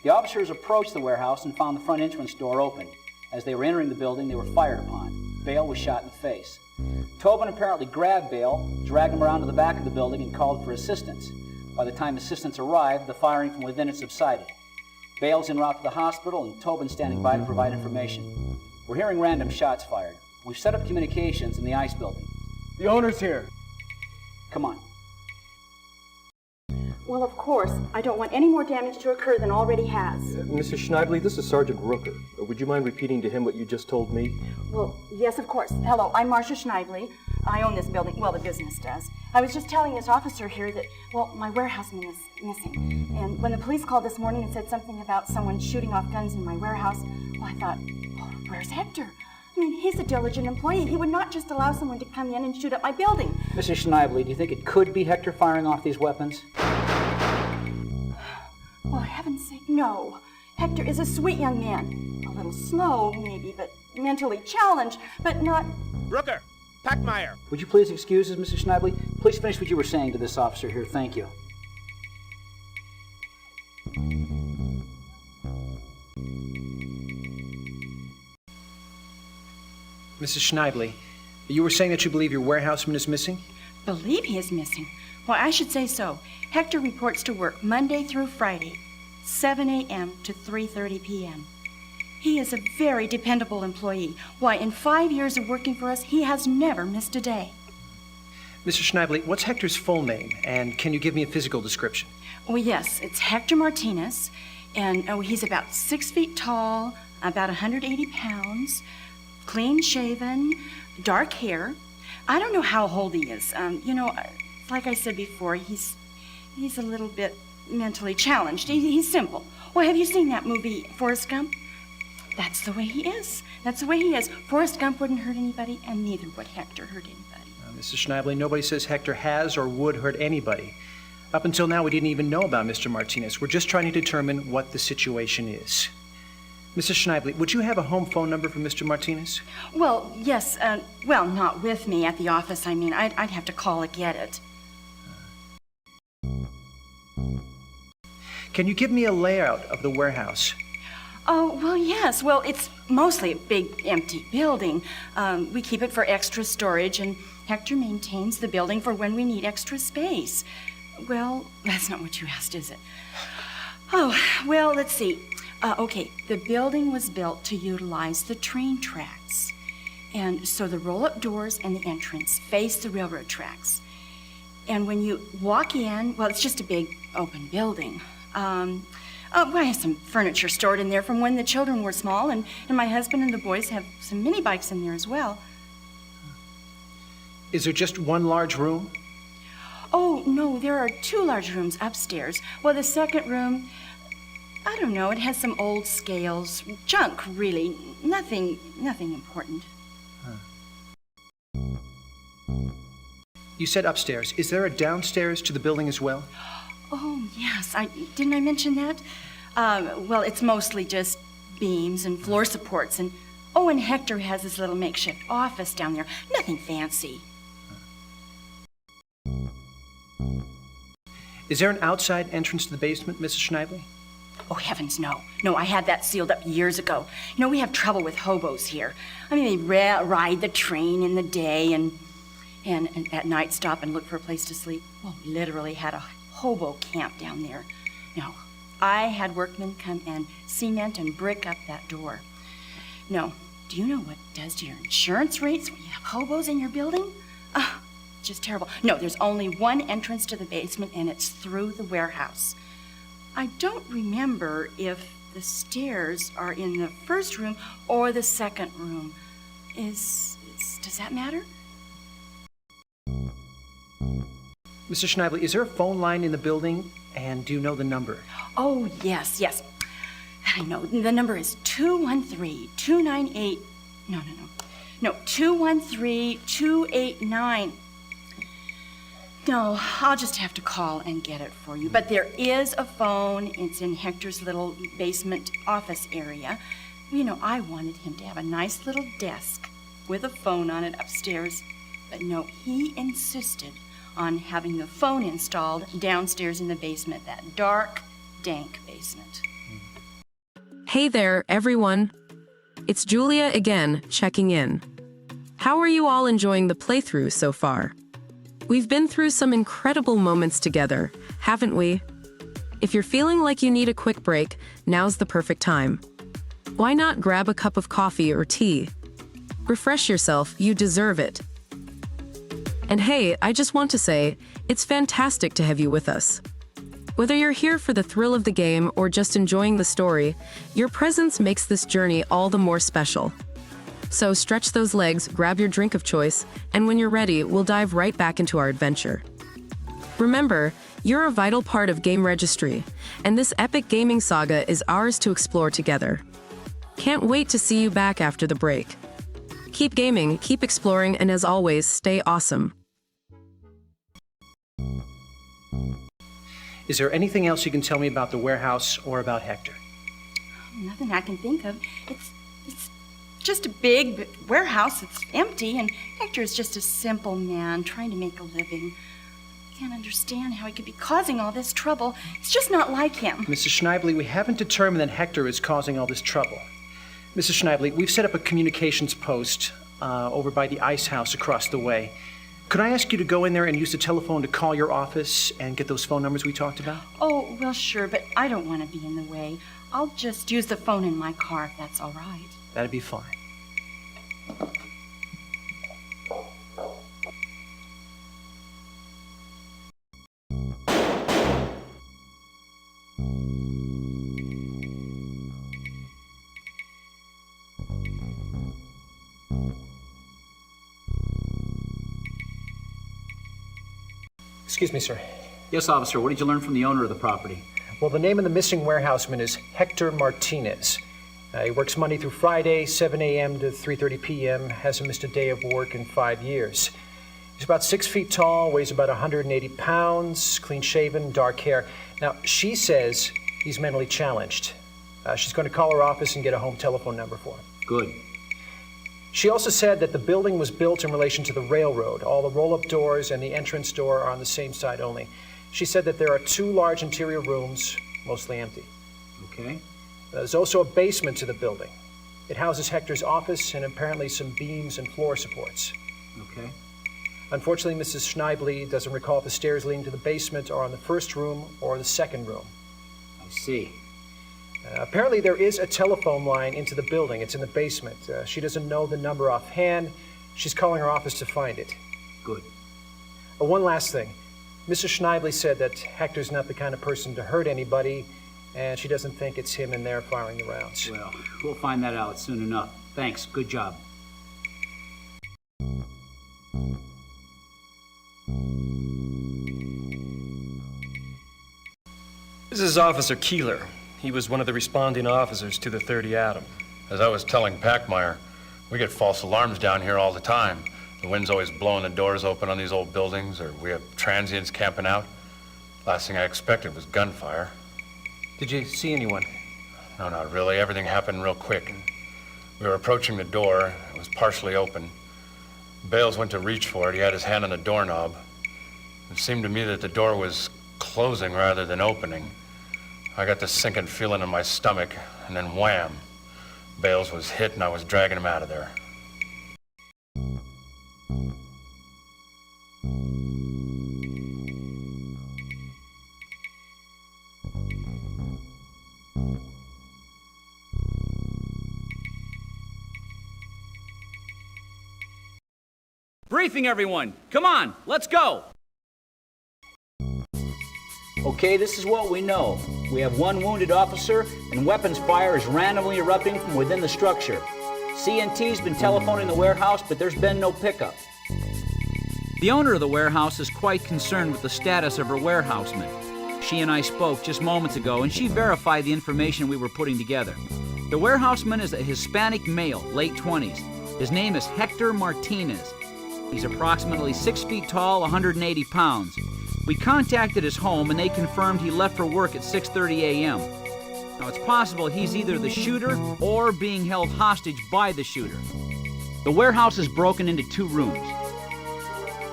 The officers approached the warehouse and found the front entrance door open. As they were entering the building, they were fired upon. Bale was shot in the face. Tobin apparently grabbed Bale, dragged him around to the back of the building, and called for assistance. By the time assistance arrived, the firing from within had subsided. Bale's en route to the hospital, and Tobin's standing by to provide information. We're hearing random shots fired. We've set up communications in the ice building. The owner's here. Come on. Well, of course, I don't want any more damage to occur than already has. Mrs. Schneidley, this is Sergeant Rooker. Would you mind repeating to him what you just told me? Well, yes, of course. Hello, I'm Marcia Schneidley. I own this building. Well, the business does. I was just telling this officer here that, well, my warehouseman is missing. And when the police called this morning and said something about someone shooting off guns in my warehouse, well, I thought, oh, where's Hector? I mean, he's a diligent employee. He would not just allow someone to come in and shoot up my building. Mrs. Schneidley, do you think it could be Hector firing off these weapons? Well, heaven's sake, no. Hector is a sweet young man. A little slow, maybe, but mentally challenged, but not... Rooker! Packmeyer! Would you please excuse us, Mrs. Schneidley? Please finish what you were saying to this officer here. Thank you. Mrs. Schneidley, you were saying that you believe your warehouseman is missing? Believe he is missing? Why, I should say so. Hector reports to work Monday through Friday, 7 a.m. to 3:30 p.m. He is a very dependable employee. Why, in 5 years of working for us, he has never missed a day. Mr. Schneidley, what's Hector's full name, and can you give me a physical description? Oh, yes, it's Hector Martinez, and he's about 6 feet tall, about 180 pounds, clean-shaven, dark hair. I don't know how old he is. Like I said before, he's a little bit mentally challenged. He's simple. Well, have you seen that movie, Forrest Gump? That's the way he is. That's the way he is. Forrest Gump wouldn't hurt anybody, and neither would Hector hurt anybody. Mrs. Schneidley, nobody says Hector has or would hurt anybody. Up until now, we didn't even know about Mr. Martinez. We're just trying to determine what the situation is. Mrs. Schneidley, would you have a home phone number for Mr. Martinez? Well, yes. Well, not with me at the office. I mean, I'd have to call to get it. Can you give me a layout of the warehouse? Oh, well, yes. Well, it's mostly a big empty building. We keep it for extra storage, and Hector maintains the building for when we need extra space. Well, that's not what you asked, is it? Oh, well, let's see. Okay, the building was built to utilize the train tracks. And so the roll-up doors and the entrance face the railroad tracks. And when you walk in, well, it's just a big open building. Well, I have some furniture stored in there from when the children were small, and my husband and the boys have some mini bikes in there as well. Is there just one large room? Oh, no, there are 2 large rooms upstairs. Well, the second room, I don't know, it has some old scales. Junk, really. Nothing important. You said upstairs. Is there a downstairs to the building as well? Oh, yes. Didn't I mention that? Well, it's mostly just beams and floor supports. And Hector has his little makeshift office down there. Nothing fancy. Is there an outside entrance to the basement, Mrs. Schneibly? Oh, heavens, no. No, I had that sealed up years ago. You know, we have trouble with hobos here. I mean, they ride the train in the day and at night stop and look for a place to sleep. Well, we literally had a hobo camp down there. No, I had workmen come and cement and brick up that door. No, do you know what it does to your insurance rates when you have hobos in your building? Just terrible. No, there's only one entrance to the basement, and it's through the warehouse. I don't remember if the stairs are in the first room or the second room. Does that matter? Mr. Schneibly, is there a phone line in the building, and do you know the number? Oh, yes. I know. The number is 213-298... No, 213-289... No, I'll just have to call and get it for you. But there is a phone. It's in Hector's little basement office area. You know, I wanted him to have a nice little desk with a phone on it upstairs. But no, he insisted on having the phone installed downstairs in the basement, that dark, dank basement. Hey there, everyone. It's Julia again, checking in. How are you all enjoying the playthrough so far? We've been through some incredible moments together, haven't we? If you're feeling like you need a quick break, now's the perfect time. Why not grab a cup of coffee or tea? Refresh yourself, you deserve it. And hey, I just want to say, it's fantastic to have you with us. Whether you're here for the thrill of the game or just enjoying the story, your presence makes this journey all the more special. So stretch those legs, grab your drink of choice, and when you're ready, we'll dive right back into our adventure. Remember, you're a vital part of GameRegistry, and this epic gaming saga is ours to explore together. Can't wait to see you back after the break. Keep gaming, keep exploring, and as always, stay awesome. Is there anything else you can tell me about the warehouse or about Hector? Nothing I can think of. It's just a big warehouse. It's empty, and Hector is just a simple man trying to make a living. I can't understand how he could be causing all this trouble. It's just not like him. Mrs. Schneibly, we haven't determined that Hector is causing all this trouble. Mrs. Schneibly, we've set up a communications post over by the ice house across the way. Could I ask you to go in there and use the telephone to call your office and get those phone numbers we talked about? Oh, well, sure, but I don't want to be in the way. I'll just use the phone in my car if that's all right. That'd be fine. Excuse me, sir. Yes, officer. What did you learn from the owner of the property? Well, the name of the missing warehouseman is Hector Martinez. He works Monday through Friday, 7 a.m. to 3:30 p.m., hasn't missed a day of work in 5 years. He's about 6 feet tall, weighs about 180 pounds, clean-shaven, dark hair. Now, she says he's mentally challenged. She's going to call her office and get a home telephone number for him. Good. She also said that the building was built in relation to the railroad. All the roll-up doors and the entrance door are on the same side only. She said that there are 2 large interior rooms, mostly empty. Okay. There's also a basement to the building. It houses Hector's office and apparently some beams and floor supports. Okay. Unfortunately, Mrs. Schneibly doesn't recall if the stairs leading to the basement are on the first room or the second room. I see. Apparently, there is a telephone line into the building. It's in the basement. She doesn't know the number offhand. She's calling her office to find it. Good. One last thing. Mrs. Schneibly said that Hector's not the kind of person to hurt anybody, and she doesn't think it's him in there firing the rounds. Well, we'll find that out soon enough. Thanks. Good job. This is Officer Keeler. He was one of the responding officers to the 30 Atom. As I was telling Packmeyer, we get false alarms down here all the time. The wind's always blowing the doors open on these old buildings, or we have transients camping out. Last thing I expected was gunfire. Did you see anyone? No, not really. Everything happened real quick. We were approaching the door. It was partially open. Bales went to reach for it. He had his hand on the doorknob. It seemed to me that the door was closing rather than opening. I got this sinking feeling in my stomach, and then wham! Bales was hit, and I was dragging him out of there. Briefing, everyone. Come on, let's go. Okay, this is what we know. We have one wounded officer, and weapons fire is randomly erupting from within the structure. CNT's been telephoning the warehouse, but there's been no pickup. The owner of the warehouse is quite concerned with the status of her warehouseman. She and I spoke just moments ago, and she verified the information we were putting together. The warehouseman is a Hispanic male, late 20s. His name is Hector Martinez. He's approximately 6 feet tall, 180 pounds. We contacted his home, and they confirmed he left for work at 6:30 a.m. Now, it's possible he's either the shooter or being held hostage by the shooter. The warehouse is broken into 2 rooms.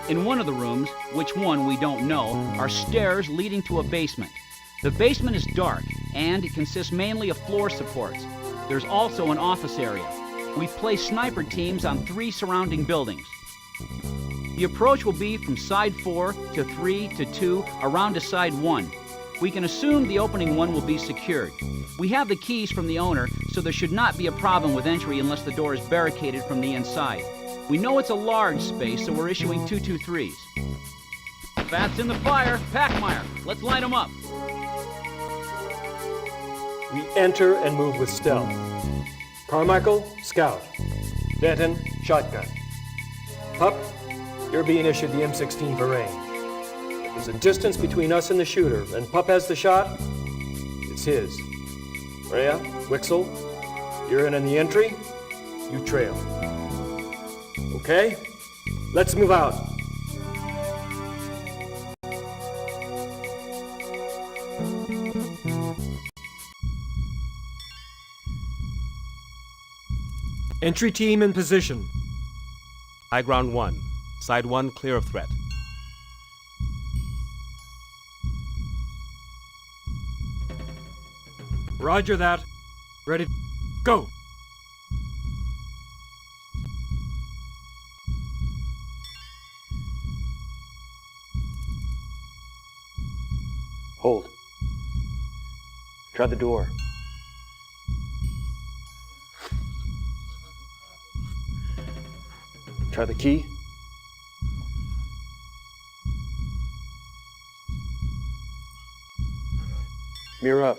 In one of the rooms, which one we don't know, are stairs leading to a basement. The basement is dark, and it consists mainly of floor supports. There's also an office area. We've placed sniper teams on 3 surrounding buildings. The approach will be from side 4 to 3 to 2 around to side 1. We can assume the opening 1 will be secured. We have the keys from the owner, so there should not be a problem with entry unless the door is barricaded from the inside. We know it's a large space, so we're issuing 223s. Fats in the fire. Packmeyer, let's line them up. We enter and move with stealth. Carmichael, scout. Denton, shotgun. Pup, you're being issued the M16 for range. If there's a distance between us and the shooter, and Pup has the shot, it's his. Rhea, Wixel, you're in the entry, you trail. Okay? Let's move out. Entry team in position. High ground 1. Side 1 clear of threat. Roger that. Ready. Go! Hold. Try the door. Try the key. Mirror up.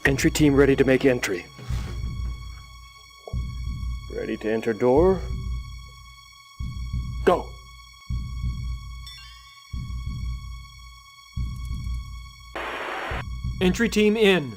Entry team ready to make entry. Ready to enter door. Go! Entry team in.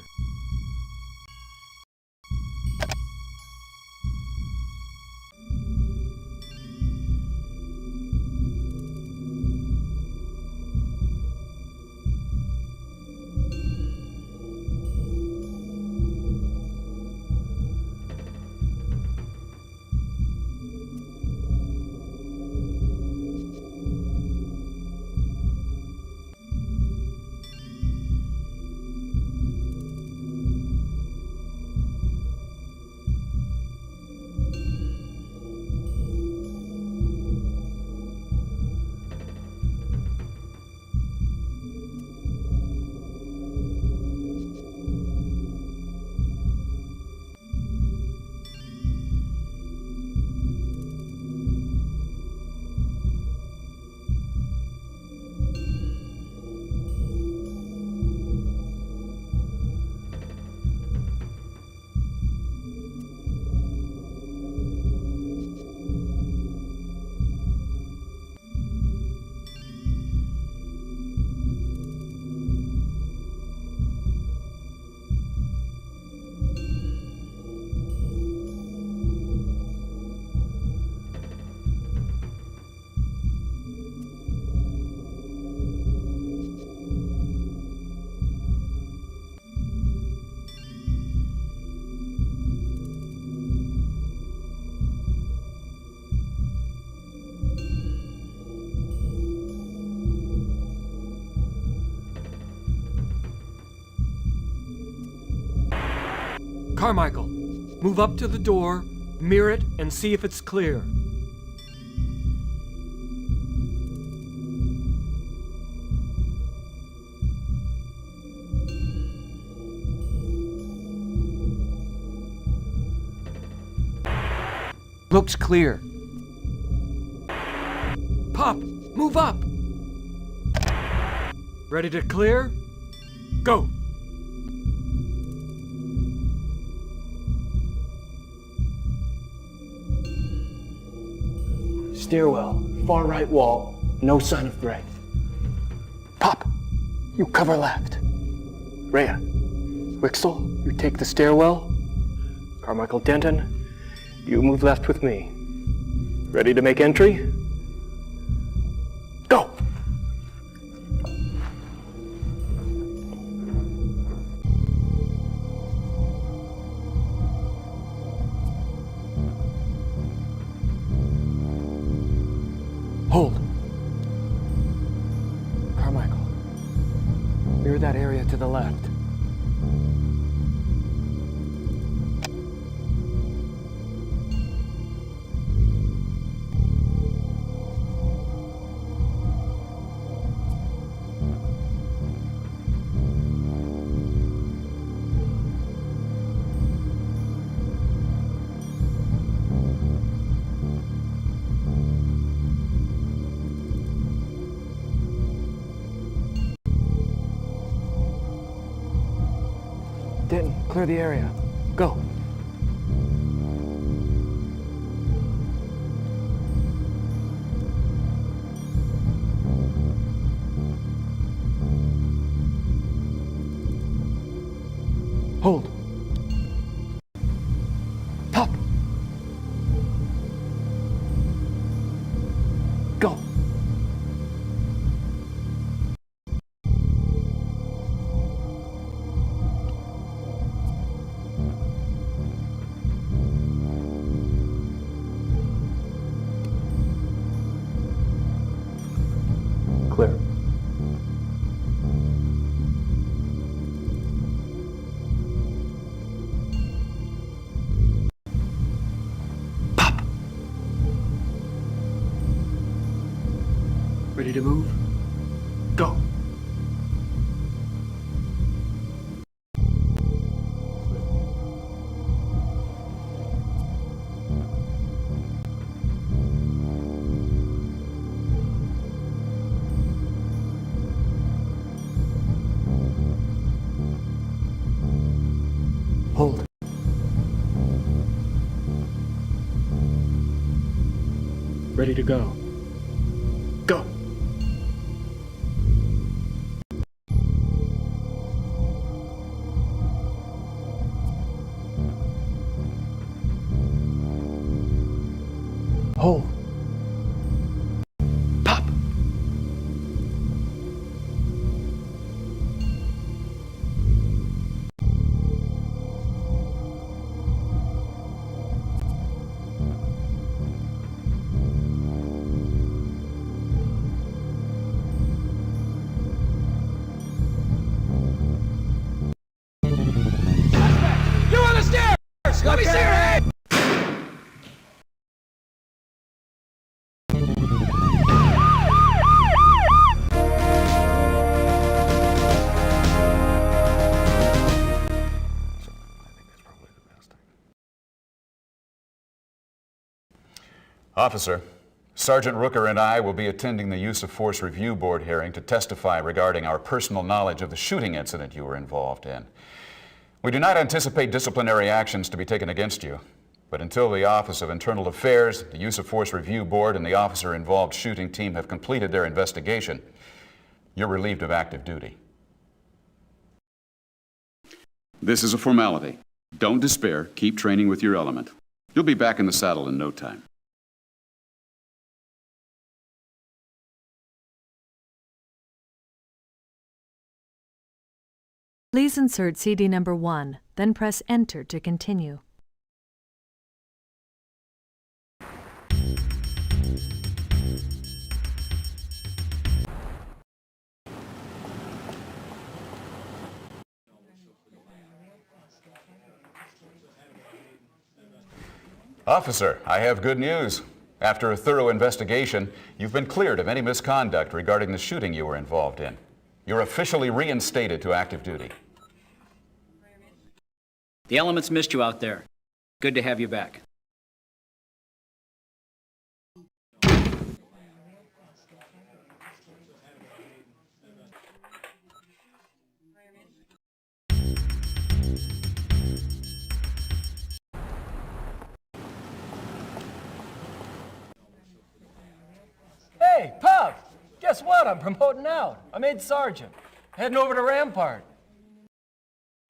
Carmichael, move up to the door, mirror it, and see if it's clear. Looks clear. Pop, move up. Ready to clear? Go. Stairwell, far right wall, no sign of Greg. Pop, you cover left. Rhea, Wixel, you take the stairwell. Carmichael Denton, you move left with me. Ready to make entry? Go! Hold. Carmichael, mirror that area to the left. Denton, clear the area. Go. Hold. Pop. Go. Clear. Pop. Ready to move? Go. Hold. Ready to go. Go. Officer, Sergeant Rooker and I will be attending the Use of Force Review Board hearing to testify regarding our personal knowledge of the shooting incident you were involved in. We do not anticipate disciplinary actions to be taken against you, but until the Office of Internal Affairs, the Use of Force Review Board, and the officer-involved shooting team have completed their investigation, you're relieved of active duty. This is a formality. Don't despair. Keep training with your element. You'll be back in the saddle in no time. Please insert CD number 1, then press Enter to continue. Officer, I have good news. After a thorough investigation, you've been cleared of any misconduct regarding the shooting you were involved in. You're officially reinstated to active duty. The elements missed you out there. Good to have you back. Hey, Pup! Guess what? I'm promoting out. I made sergeant. Heading over to Rampart.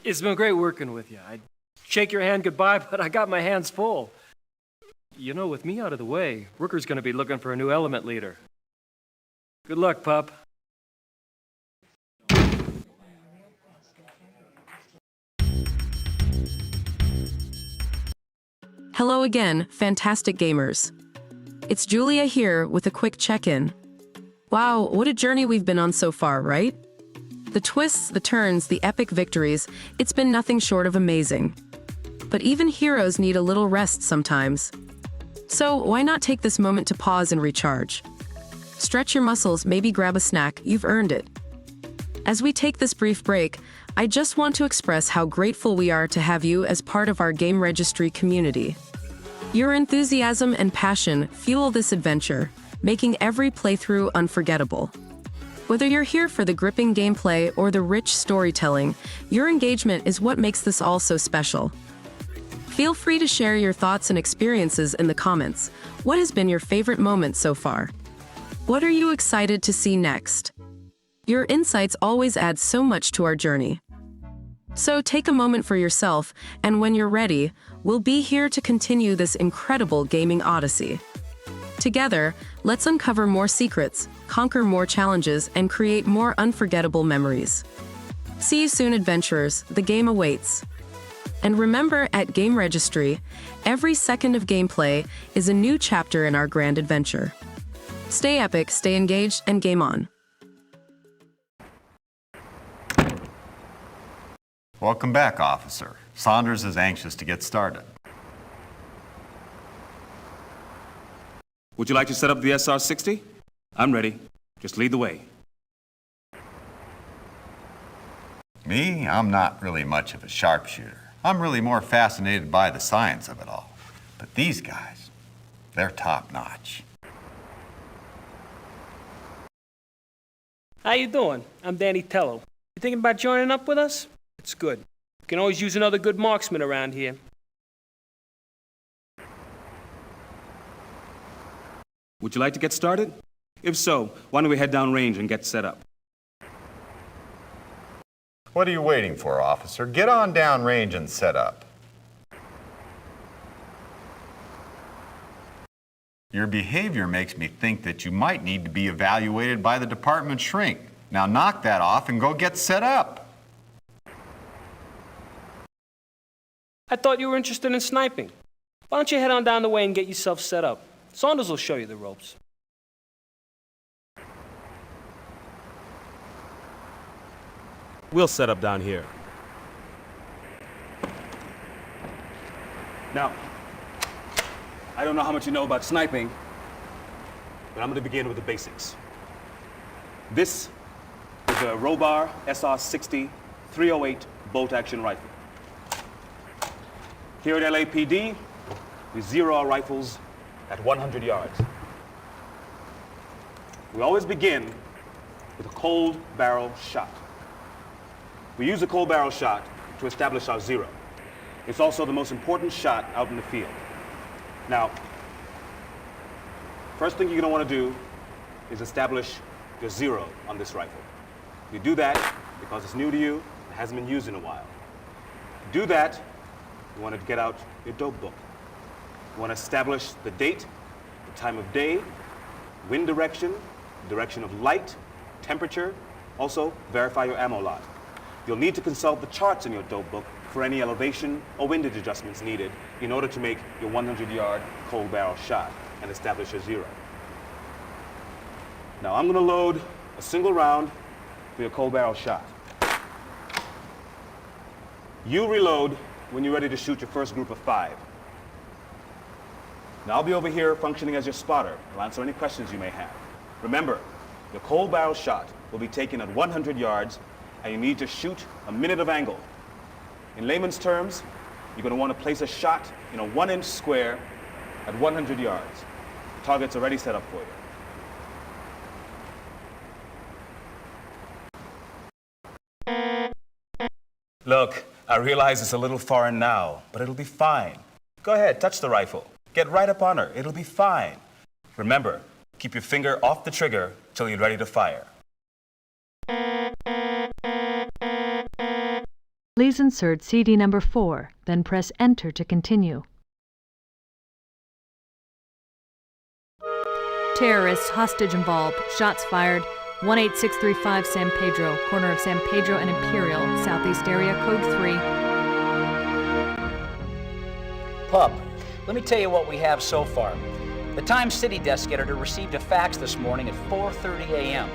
It's been great working with you. I'd shake your hand goodbye, but I got my hands full. You know, with me out of the way, Rooker's gonna be looking for a new element leader. Good luck, Pup. Hello again, fantastic gamers. It's Julia here with a quick check-in. Wow, what a journey we've been on so far, right? The twists, the turns, the epic victories, it's been nothing short of amazing. But even heroes need a little rest sometimes. So why not take this moment to pause and recharge? Stretch your muscles, maybe grab a snack, you've earned it. As we take this brief break, I just want to express how grateful we are to have you as part of our GameRegistry community. Your enthusiasm and passion fuel this adventure, making every playthrough unforgettable. Whether you're here for the gripping gameplay or the rich storytelling, your engagement is what makes this all so special. Feel free to share your thoughts and experiences in the comments. What has been your favorite moment so far? What are you excited to see next? Your insights always add so much to our journey. So take a moment for yourself, and when you're ready, we'll be here to continue this incredible gaming odyssey. Together, let's uncover more secrets, conquer more challenges, and create more unforgettable memories. See you soon, adventurers. The game awaits. And remember, at GameRegistry, every second of gameplay is a new chapter in our grand adventure. Stay epic, stay engaged, and game on. Welcome back, officer. Saunders is anxious to get started. Would you like to set up the SR-60? I'm ready. Just lead the way. Me, I'm not really much of a sharpshooter. I'm really more fascinated by the science of it all. But these guys, they're top-notch. How you doing? I'm Danny Tello. You thinking about joining up with us? It's good. You can always use another good marksman around here. Would you like to get started? If so, why don't we head down range and get set up? What are you waiting for, officer? Get on down range and set up. Your behavior makes me think that you might need to be evaluated by the department shrink. Now knock that off and go get set up. I thought you were interested in sniping. Why don't you head on down the way and get yourself set up? Saunders will show you the ropes. We'll set up down here. Now, I don't know how much you know about sniping, but I'm going to begin with the basics. This is a Robar SR-60 308 bolt-action rifle. Here at LAPD, we zero our rifles at 100 yards. We always begin with a cold barrel shot. We use a cold barrel shot to establish our zero. It's also the most important shot out in the field. Now, first thing you're going to want to do is establish your zero on this rifle. You do that because it's new to you, it hasn't been used in a while. To do that, you want to get out your dope book. You want to establish the date, the time of day, wind direction, direction of light, temperature. Also, verify your ammo lot. You'll need to consult the charts in your dope book for any elevation or windage adjustments needed in order to make your 100-yard cold barrel shot and establish your zero. Now I'm going to load a single round for your cold barrel shot. You reload when you're ready to shoot your first group of 5. Now I'll be over here functioning as your spotter. I'll answer any questions you may have. Remember, your cold barrel shot will be taken at 100 yards and you need to shoot a minute of angle. In layman's terms, you're going to want to place a shot in a 1-inch square at 100 yards. Target's already set up for you. Look, I realize it's a little foreign now, but it'll be fine. Go ahead, touch the rifle. Get right up on her. It'll be fine. Remember, keep your finger off the trigger till you're ready to fire. Please insert CD number 4, then press Enter to continue. Terrorists hostage involved. Shots fired. 18635 San Pedro, corner of San Pedro and Imperial, Southeast area, code 3. Pup, let me tell you what we have so far. The Times City desk editor received a fax this morning at 4:30 a.m.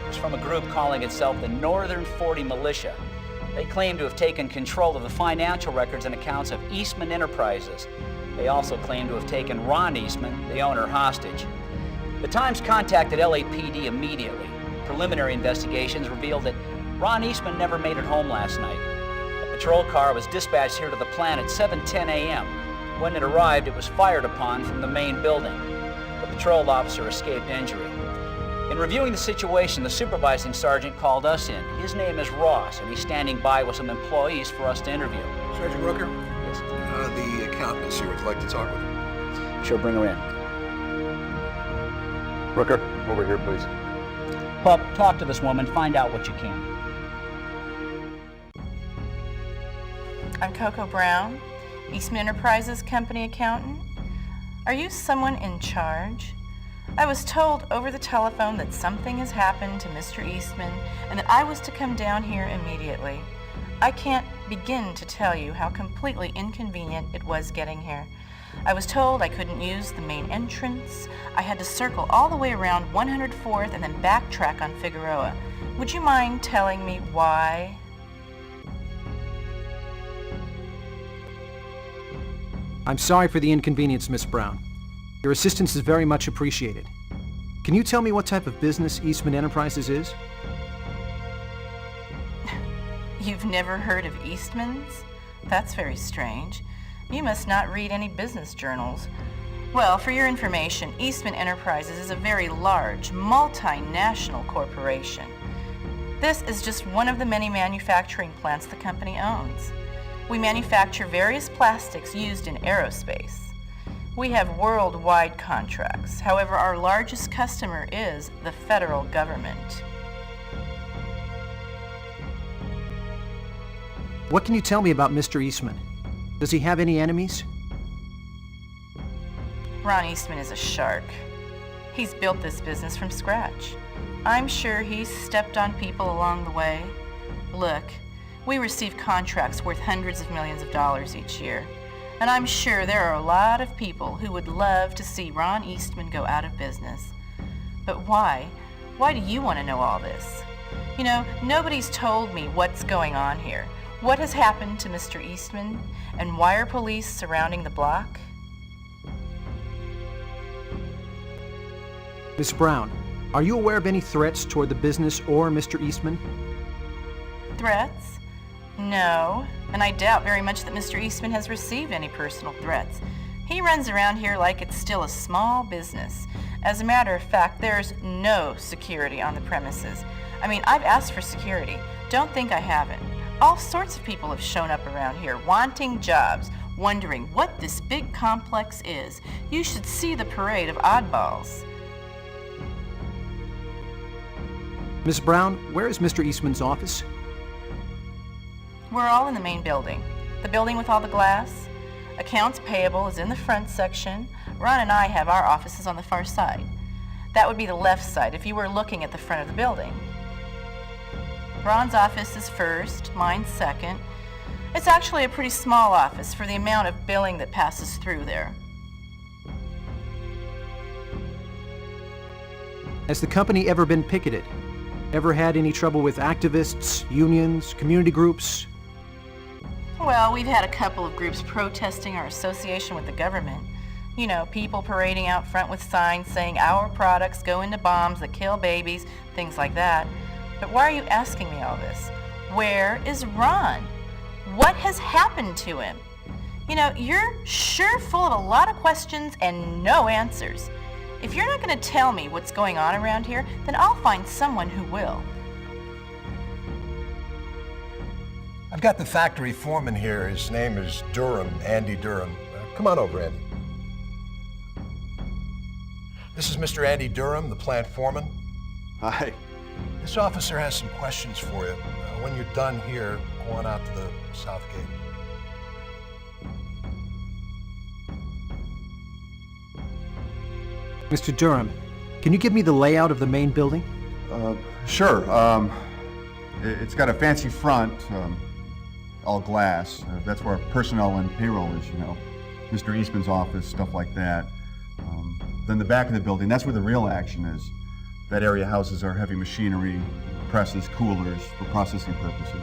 It was from a group calling itself the Northern 40 Militia. They claim to have taken control of the financial records and accounts of Eastman Enterprises. They also claim to have taken Ron Eastman, the owner, hostage. The Times contacted LAPD immediately. Preliminary investigations revealed that Ron Eastman never made it home last night. A patrol car was dispatched here to the plant at 7:10 a.m. When it arrived, it was fired upon from the main building. The patrol officer escaped injury. In reviewing the situation, the supervising sergeant called us in. His name is Ross, and he's standing by with some employees for us to interview. Sergeant Rooker? Yes. The accountant's here. Would like to talk with her. Sure, bring her in. Rooker, over here, please. Pup, talk to this woman, find out what you can. I'm Coco Brown, Eastman Enterprises company accountant. Are you someone in charge? I was told over the telephone that something has happened to Mr. Eastman and that I was to come down here immediately. I can't begin to tell you how completely inconvenient it was getting here. I was told I couldn't use the main entrance. I had to circle all the way around 104th and then backtrack on Figueroa. Would you mind telling me why? I'm sorry for the inconvenience, Miss Brown. Your assistance is very much appreciated. Can you tell me what type of business Eastman Enterprises is? You've never heard of Eastman's? That's very strange. You must not read any business journals. Well, for your information, Eastman Enterprises is a very large, multinational corporation. This is just one of the many manufacturing plants the company owns. We manufacture various plastics used in aerospace. We have worldwide contracts. However, our largest customer is the federal government. What can you tell me about Mr. Eastman? Does he have any enemies? Ron Eastman is a shark. He's built this business from scratch. I'm sure he's stepped on people along the way. Look, we receive contracts worth hundreds of millions of dollars each year. And I'm sure there are a lot of people who would love to see Ron Eastman go out of business. But why? Why do you want to know all this? You know, nobody's told me what's going on here. What has happened to Mr. Eastman? And why are police surrounding the block? Miss Brown, are you aware of any threats toward the business or Mr. Eastman? Threats? No, and I doubt very much that Mr. Eastman has received any personal threats. He runs around here like it's still a small business. As a matter of fact, there's no security on the premises. I mean, I've asked for security. Don't think I haven't. All sorts of people have shown up around here wanting jobs, wondering what this big complex is. You should see the parade of oddballs. Miss Brown, where is Mr. Eastman's office? We're all in the main building. The building with all the glass. Accounts payable is in the front section. Ron and I have our offices on the far side. That would be the left side if you were looking at the front of the building. Ron's office is first, mine's second. It's actually a pretty small office for the amount of billing that passes through there. Has the company ever been picketed? Ever had any trouble with activists, unions, community groups? Well, we've had a couple of groups protesting our association with the government. You know, people parading out front with signs saying our products go into bombs that kill babies, things like that. But why are you asking me all this? Where is Ron? What has happened to him? You know, you're sure full of a lot of questions and no answers. If you're not going to tell me what's going on around here, then I'll find someone who will. I've got the factory foreman here. His name is Durham, Andy Durham. Come on over, Andy. This is Mr. Andy Durham, the plant foreman. Hi. This officer has some questions for you. When you're done here, go on out to the south gate. Mr. Durham, can you give me the layout of the main building? Sure. It's got a fancy front, all glass. That's where personnel and payroll is, you know. Mr. Eastman's office, stuff like that. Then the back of the building, that's where the real action is. That area houses our heavy machinery, presses, coolers for processing purposes.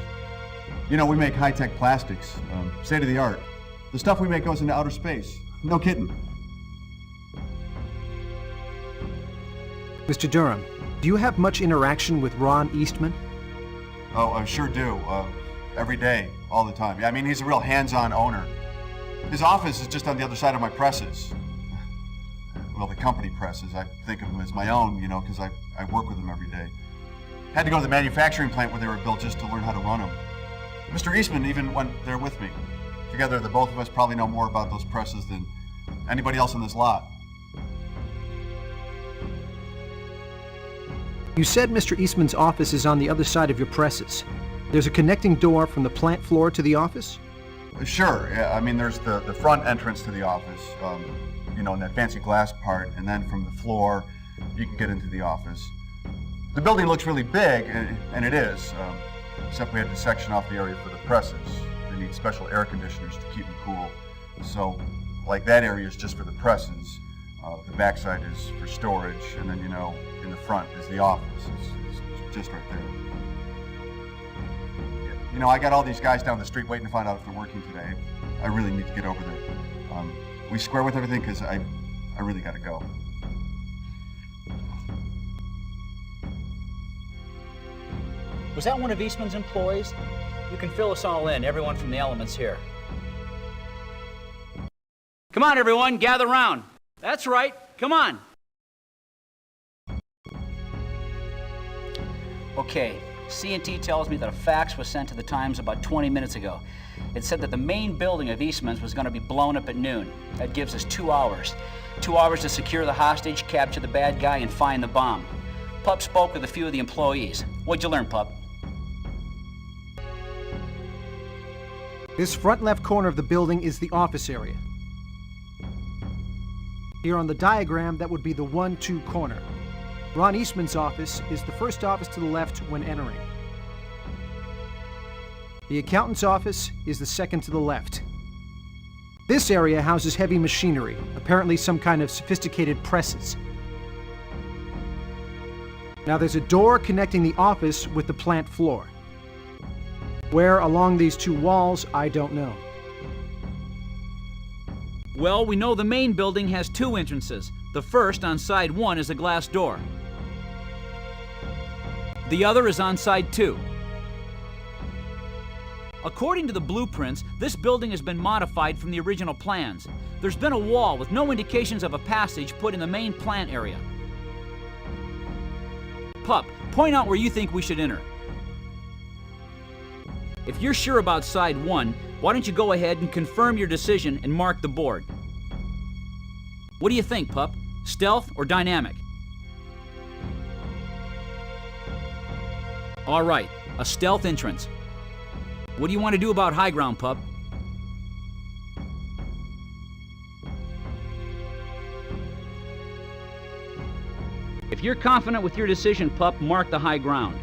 You know, we make high-tech plastics, state-of-the-art. The stuff we make goes into outer space. No kidding. Mr. Durham, do you have much interaction with Ron Eastman? Oh, I sure do. Every day, all the time. Yeah, I mean, he's a real hands-on owner. His office is just on the other side of my presses. Well, the company presses. I think of them as my own, you know, because I work with them every day. Had to go to the manufacturing plant where they were built just to learn how to run them. Mr. Eastman even went there with me. Together, the both of us probably know more about those presses than anybody else in this lot. You said Mr. Eastman's office is on the other side of your presses. There's a connecting door from the plant floor to the office? Sure. Yeah, I mean, there's the front entrance to the office, you know, in that fancy glass part, and then from the floor, you can get into the office. The building looks really big, and it is, except we had to section off the area for the presses. They need special air conditioners to keep them cool. So, like, that area is just for the presses. The backside is for storage, and then, you know, in the front is the office. It's just right there. You know, I got all these guys down the street waiting to find out if they're working today. I really need to get over there. We square with everything because I really got to go. Was that one of Eastman's employees? You can fill us all in, everyone from the elements here. Come on, everyone, gather round. That's right, come on. Okay, C&T tells me that a fax was sent to the Times about 20 minutes ago. It said that the main building of Eastman's was going to be blown up at noon. That gives us 2 hours. 2 hours to secure the hostage, capture the bad guy, and find the bomb. Pup spoke with a few of the employees. What'd you learn, Pup? This front left corner of the building is the office area. Here on the diagram, that would be the 1-2 corner. Ron Eastman's office is the first office to the left when entering. The accountant's office is the second to the left. This area houses heavy machinery, apparently some kind of sophisticated presses. Now there's a door connecting the office with the plant floor. Where along these two walls, I don't know. Well, we know the main building has 2 entrances. The first, on side 1, is a glass door. The other is on side 2. According to the blueprints, this building has been modified from the original plans. There's been a wall with no indications of a passage put in the main plant area. Pup, point out where you think we should enter. If you're sure about side 1, why don't you go ahead and confirm your decision and mark the board? What do you think, Pup? Stealth or dynamic? All right, a stealth entrance. What do you want to do about high ground, Pup? If you're confident with your decision, Pup, mark the high ground.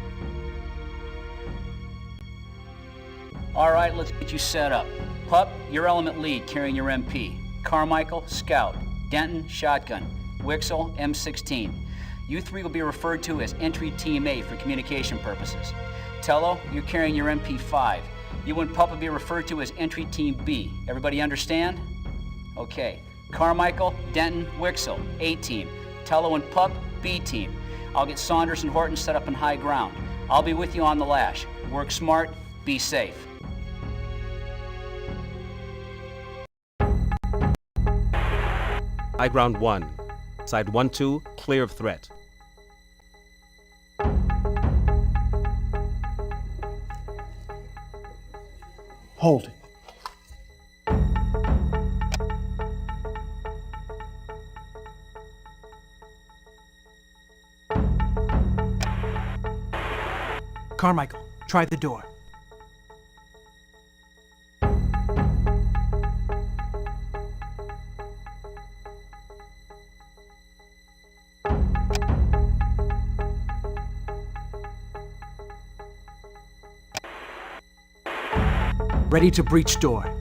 All right, let's get you set up. Pup, your element lead carrying your MP. Carmichael, scout. Denton, shotgun. Wixel, M16. You three will be referred to as entry team A for communication purposes. Tello, you're carrying your MP5. You and Pup will be referred to as entry team B. Everybody understand? Okay. Carmichael, Denton, Wixel, A team. Tello and Pup, B team. I'll get Saunders and Horton set up in high ground. I'll be with you on the lash. Work smart, be safe. High ground 1. Side 1-2, clear of threat. Hold it. Carmichael, try the door. Ready to breach door.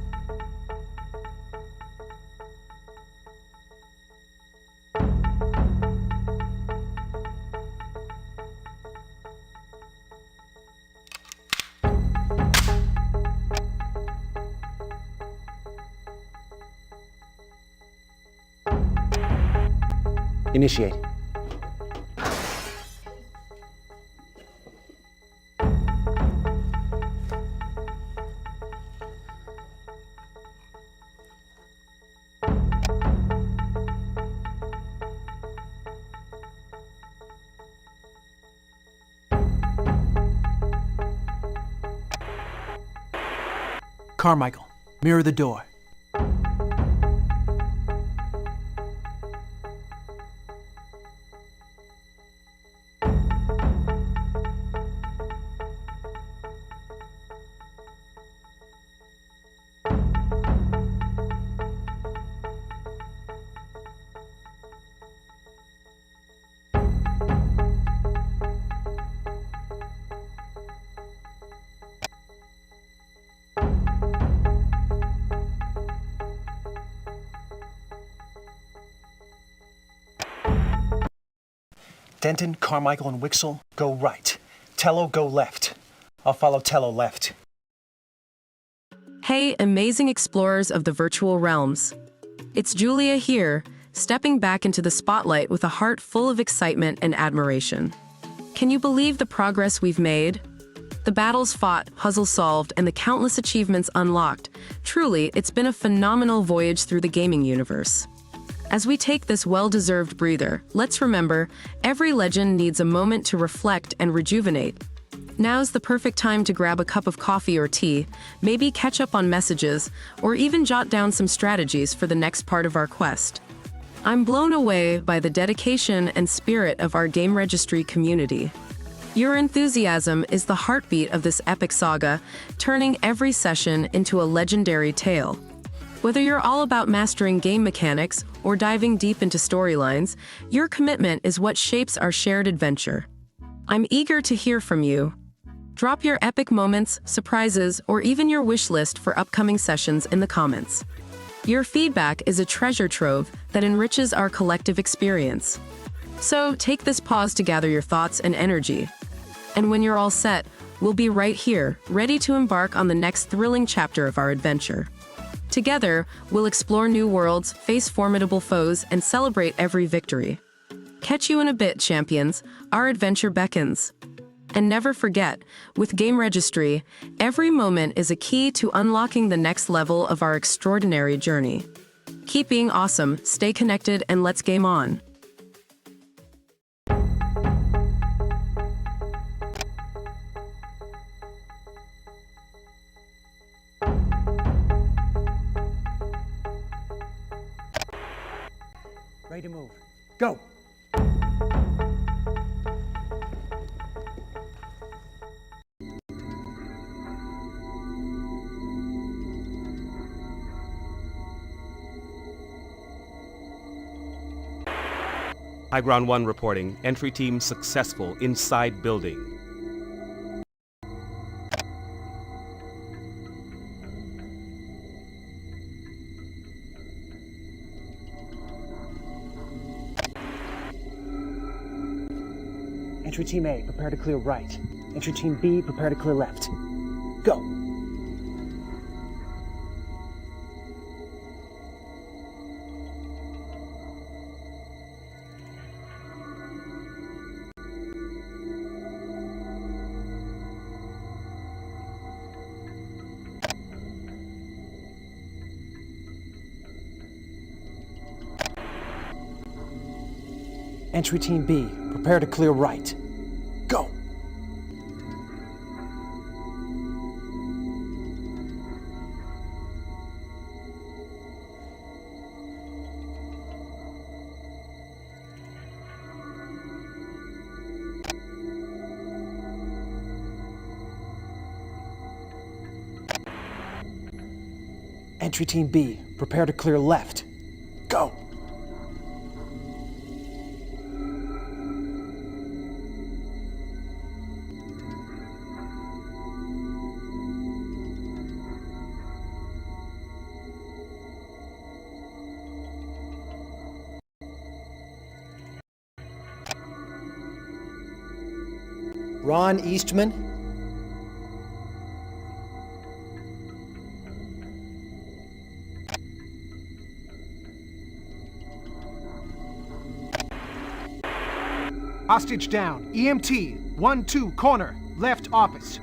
Initiate. Carmichael, mirror the door. Denton, Carmichael, and Wixel, go right. Tello, go left. I'll follow Tello left. Hey, amazing explorers of the virtual realms. It's Julia here, stepping back into the spotlight with a heart full of excitement and admiration. Can you believe the progress we've made? The battles fought, puzzles solved, and the countless achievements unlocked. Truly, it's been a phenomenal voyage through the gaming universe. As we take this well-deserved breather, let's remember, every legend needs a moment to reflect and rejuvenate. Now's the perfect time to grab a cup of coffee or tea, maybe catch up on messages, or even jot down some strategies for the next part of our quest. I'm blown away by the dedication and spirit of our GameRegistry community. Your enthusiasm is the heartbeat of this epic saga, turning every session into a legendary tale. Whether you're all about mastering game mechanics or diving deep into storylines, your commitment is what shapes our shared adventure. I'm eager to hear from you. Drop your epic moments, surprises, or even your wish list for upcoming sessions in the comments. Your feedback is a treasure trove that enriches our collective experience. So take this pause to gather your thoughts and energy. And when you're all set, we'll be right here, ready to embark on the next thrilling chapter of our adventure. Together, we'll explore new worlds, face formidable foes, and celebrate every victory. Catch you in a bit, champions. Our adventure beckons. And never forget, with GameRegistry, every moment is a key to unlocking the next level of our extraordinary journey. Keep being awesome, stay connected, and let's game on. Ready to move. Go! High Ground 1 reporting. Entry team successful inside building. Entry Team A, prepare to clear right. Entry Team B, prepare to clear left. Go! Entry Team B, prepare to clear right. Go! Entry Team B, prepare to clear left. Go! Ron Eastman. Hostage down. EMT, 1-2, corner, left office.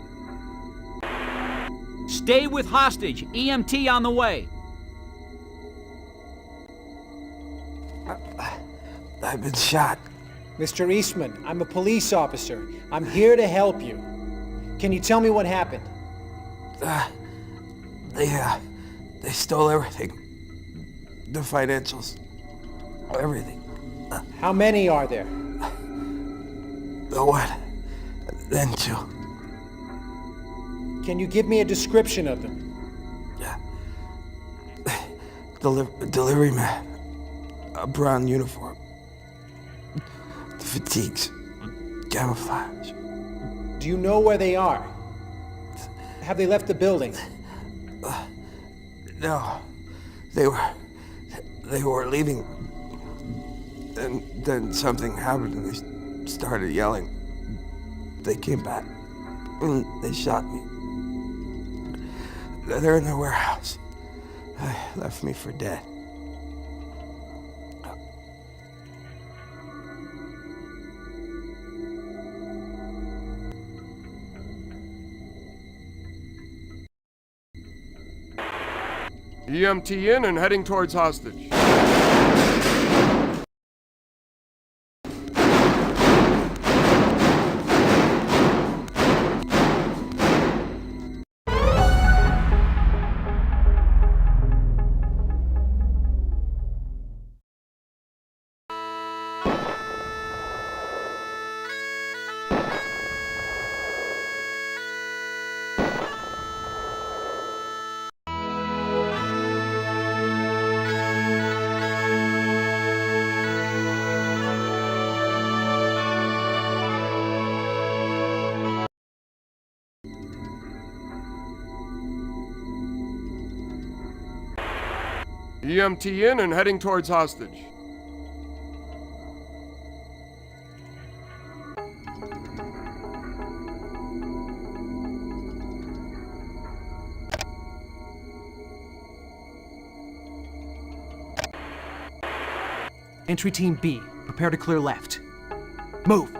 Stay with hostage. EMT on the way. I've been shot. Mr. Eastman, I'm a police officer. I'm here to help you. Can you tell me what happened? They stole everything. The financials. Everything. How many are there? The one. Then two. Can you give me a description of them? Delivery man. A brown uniform. The fatigues. Camouflage. Do you know where they are? Have they left the building? No. They were leaving. Then something happened and they started yelling. They came back and they shot me. They're in the warehouse. They left me for dead. EMT in and heading towards hostage. EMT in and heading towards hostage. Entry Team B, prepare to clear left. Move!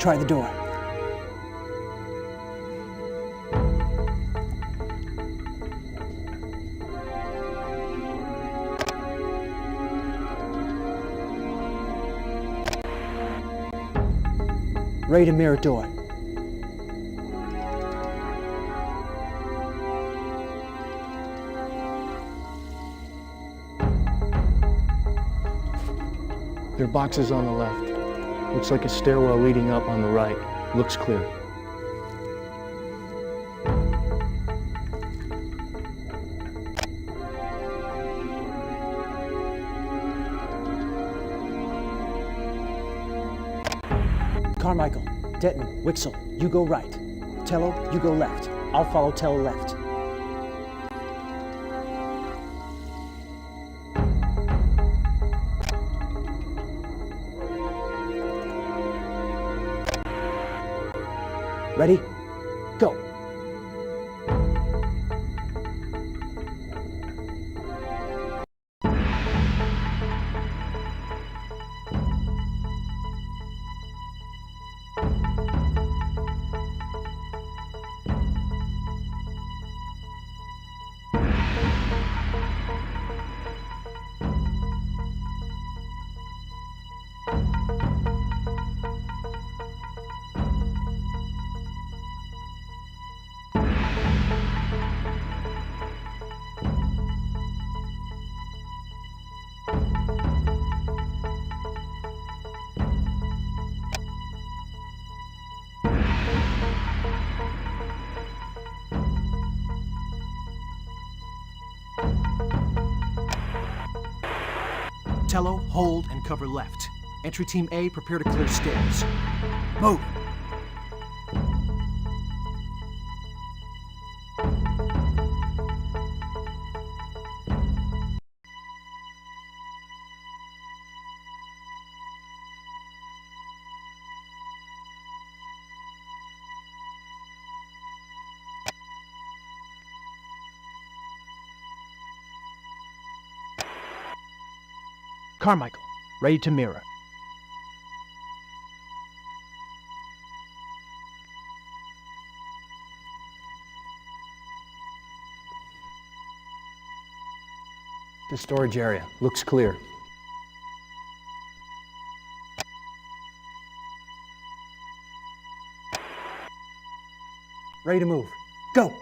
try the door. Ready to mirror door. There are boxes on the left. Looks like a stairwell leading up on the right. Looks clear. Carmichael, Denton, Wixel, you go right. Tello, you go left. I'll follow Tello left. Ready? Go. Tello, hold, and cover left. Entry team A, prepare to clear stairs. Move! Carmichael, ready to mirror. The storage area looks clear. Ready to move. Go!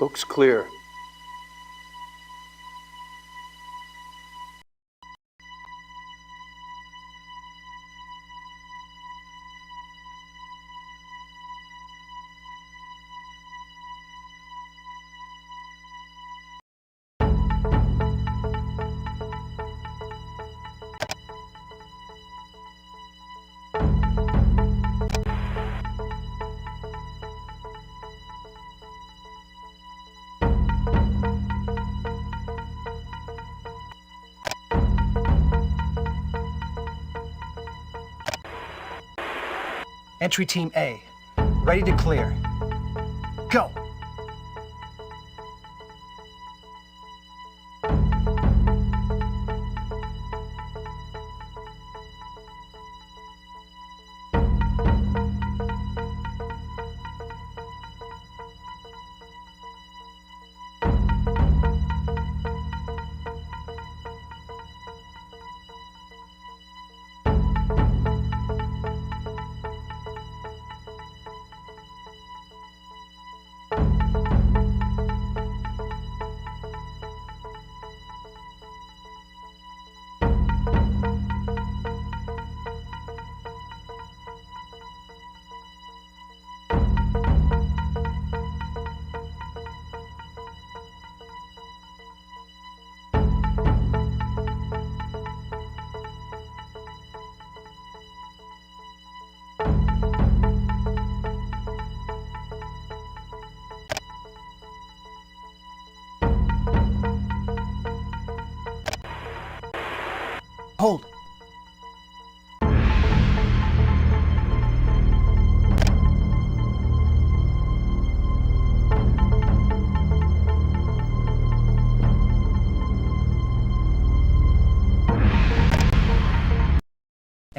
Looks clear. Entry team A, ready to clear. Go!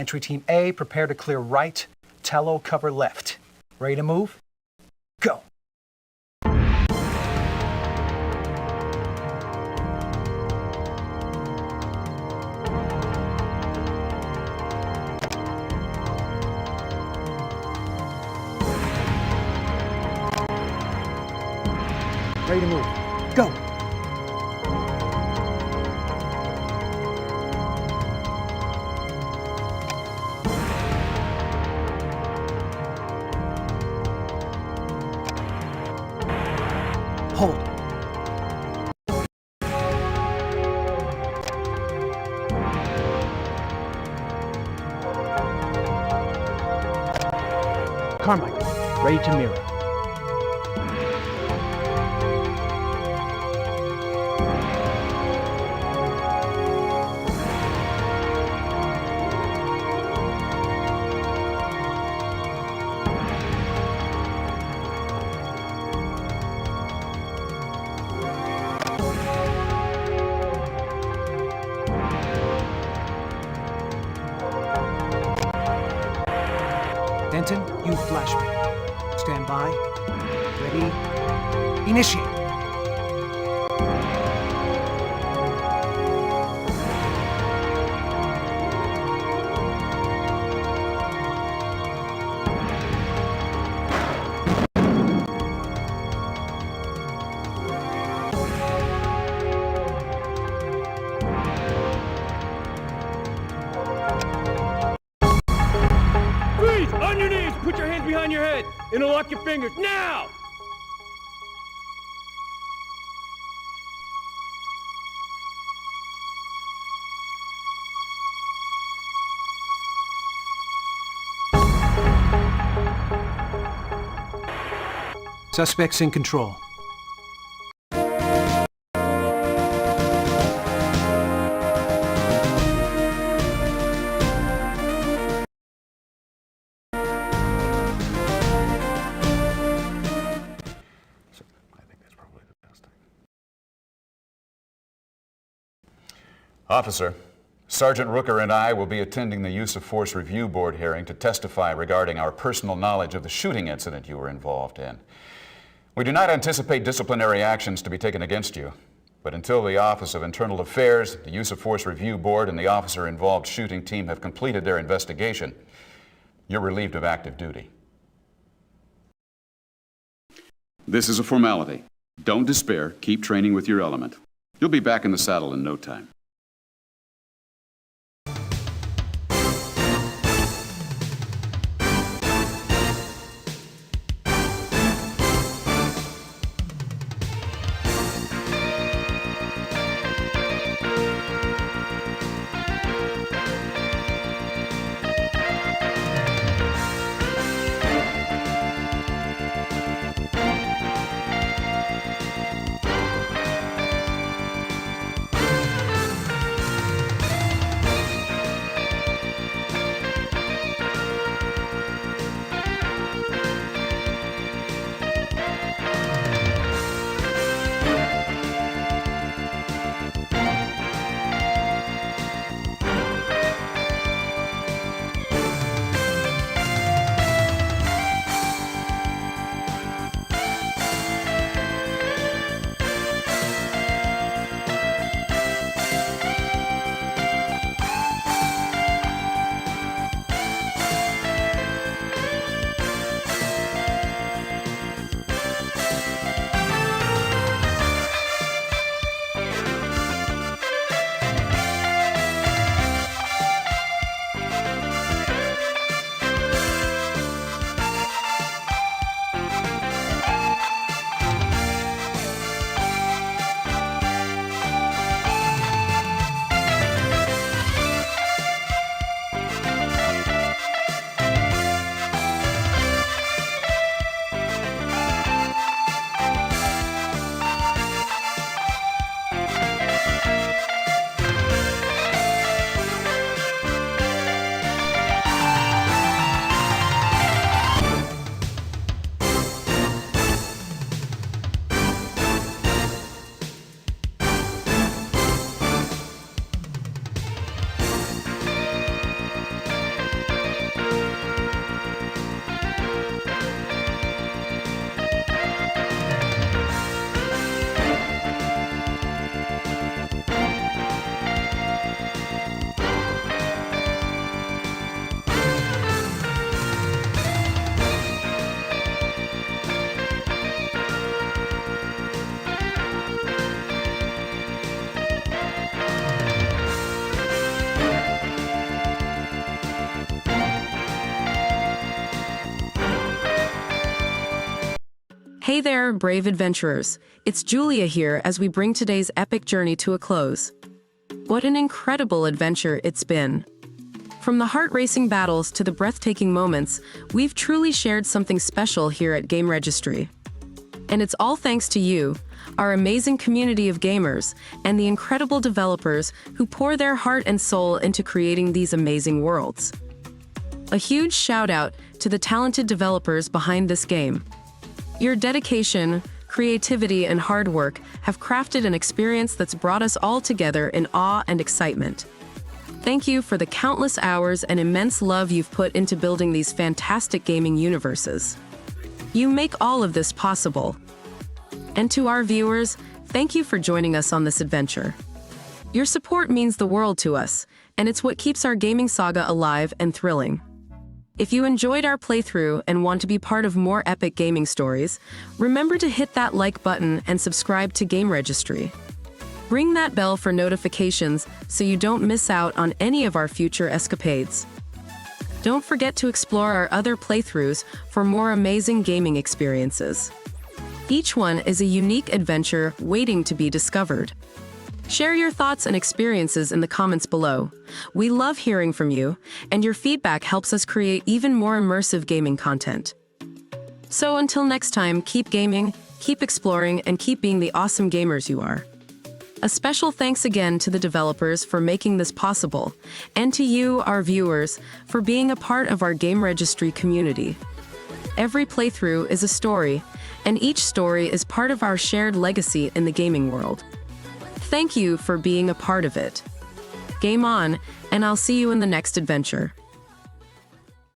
Entry Team A, prepare to clear right. Tello, cover left. Ready to move? Go. Ready to move. Go. Hold. Carmichael, ready to mirror. Denton, you flash me. Stand by. Ready. Initiate. Freeze! On your knees! Put your hands behind your head! Interlock your fingers, now! Suspects in control. Officer, Sergeant Rooker and I will be attending the Use of Force Review Board hearing to testify regarding our personal knowledge of the shooting incident you were involved in. We do not anticipate disciplinary actions to be taken against you, but until the Office of Internal Affairs, the Use of Force Review Board, and the officer-involved shooting team have completed their investigation, you're relieved of active duty. This is a formality. Don't despair. Keep training with your element. You'll be back in the saddle in no time. Hey there, brave adventurers. It's Julia here as we bring today's epic journey to a close. What an incredible adventure it's been. From the heart-racing battles to the breathtaking moments, we've truly shared something special here at GameRegistry. And it's all thanks to you, our amazing community of gamers, and the incredible developers who pour their heart and soul into creating these amazing worlds. A huge shout-out to the talented developers behind this game. Your dedication, creativity, and hard work have crafted an experience that's brought us all together in awe and excitement. Thank you for the countless hours and immense love you've put into building these fantastic gaming universes. You make all of this possible. And to our viewers, thank you for joining us on this adventure. Your support means the world to us, and it's what keeps our gaming saga alive and thrilling. If you enjoyed our playthrough and want to be part of more epic gaming stories, remember to hit that like button and subscribe to GameRegistry. Ring that bell for notifications so you don't miss out on any of our future escapades. Don't forget to explore our other playthroughs for more amazing gaming experiences. Each one is a unique adventure waiting to be discovered. Share your thoughts and experiences in the comments below. We love hearing from you, and your feedback helps us create even more immersive gaming content. So until next time, keep gaming, keep exploring, and keep being the awesome gamers you are. A special thanks again to the developers for making this possible, and to you, our viewers, for being a part of our GameRegistry community. Every playthrough is a story, and each story is part of our shared legacy in the gaming world. Thank you for being a part of it. Game on, and I'll see you in the next adventure.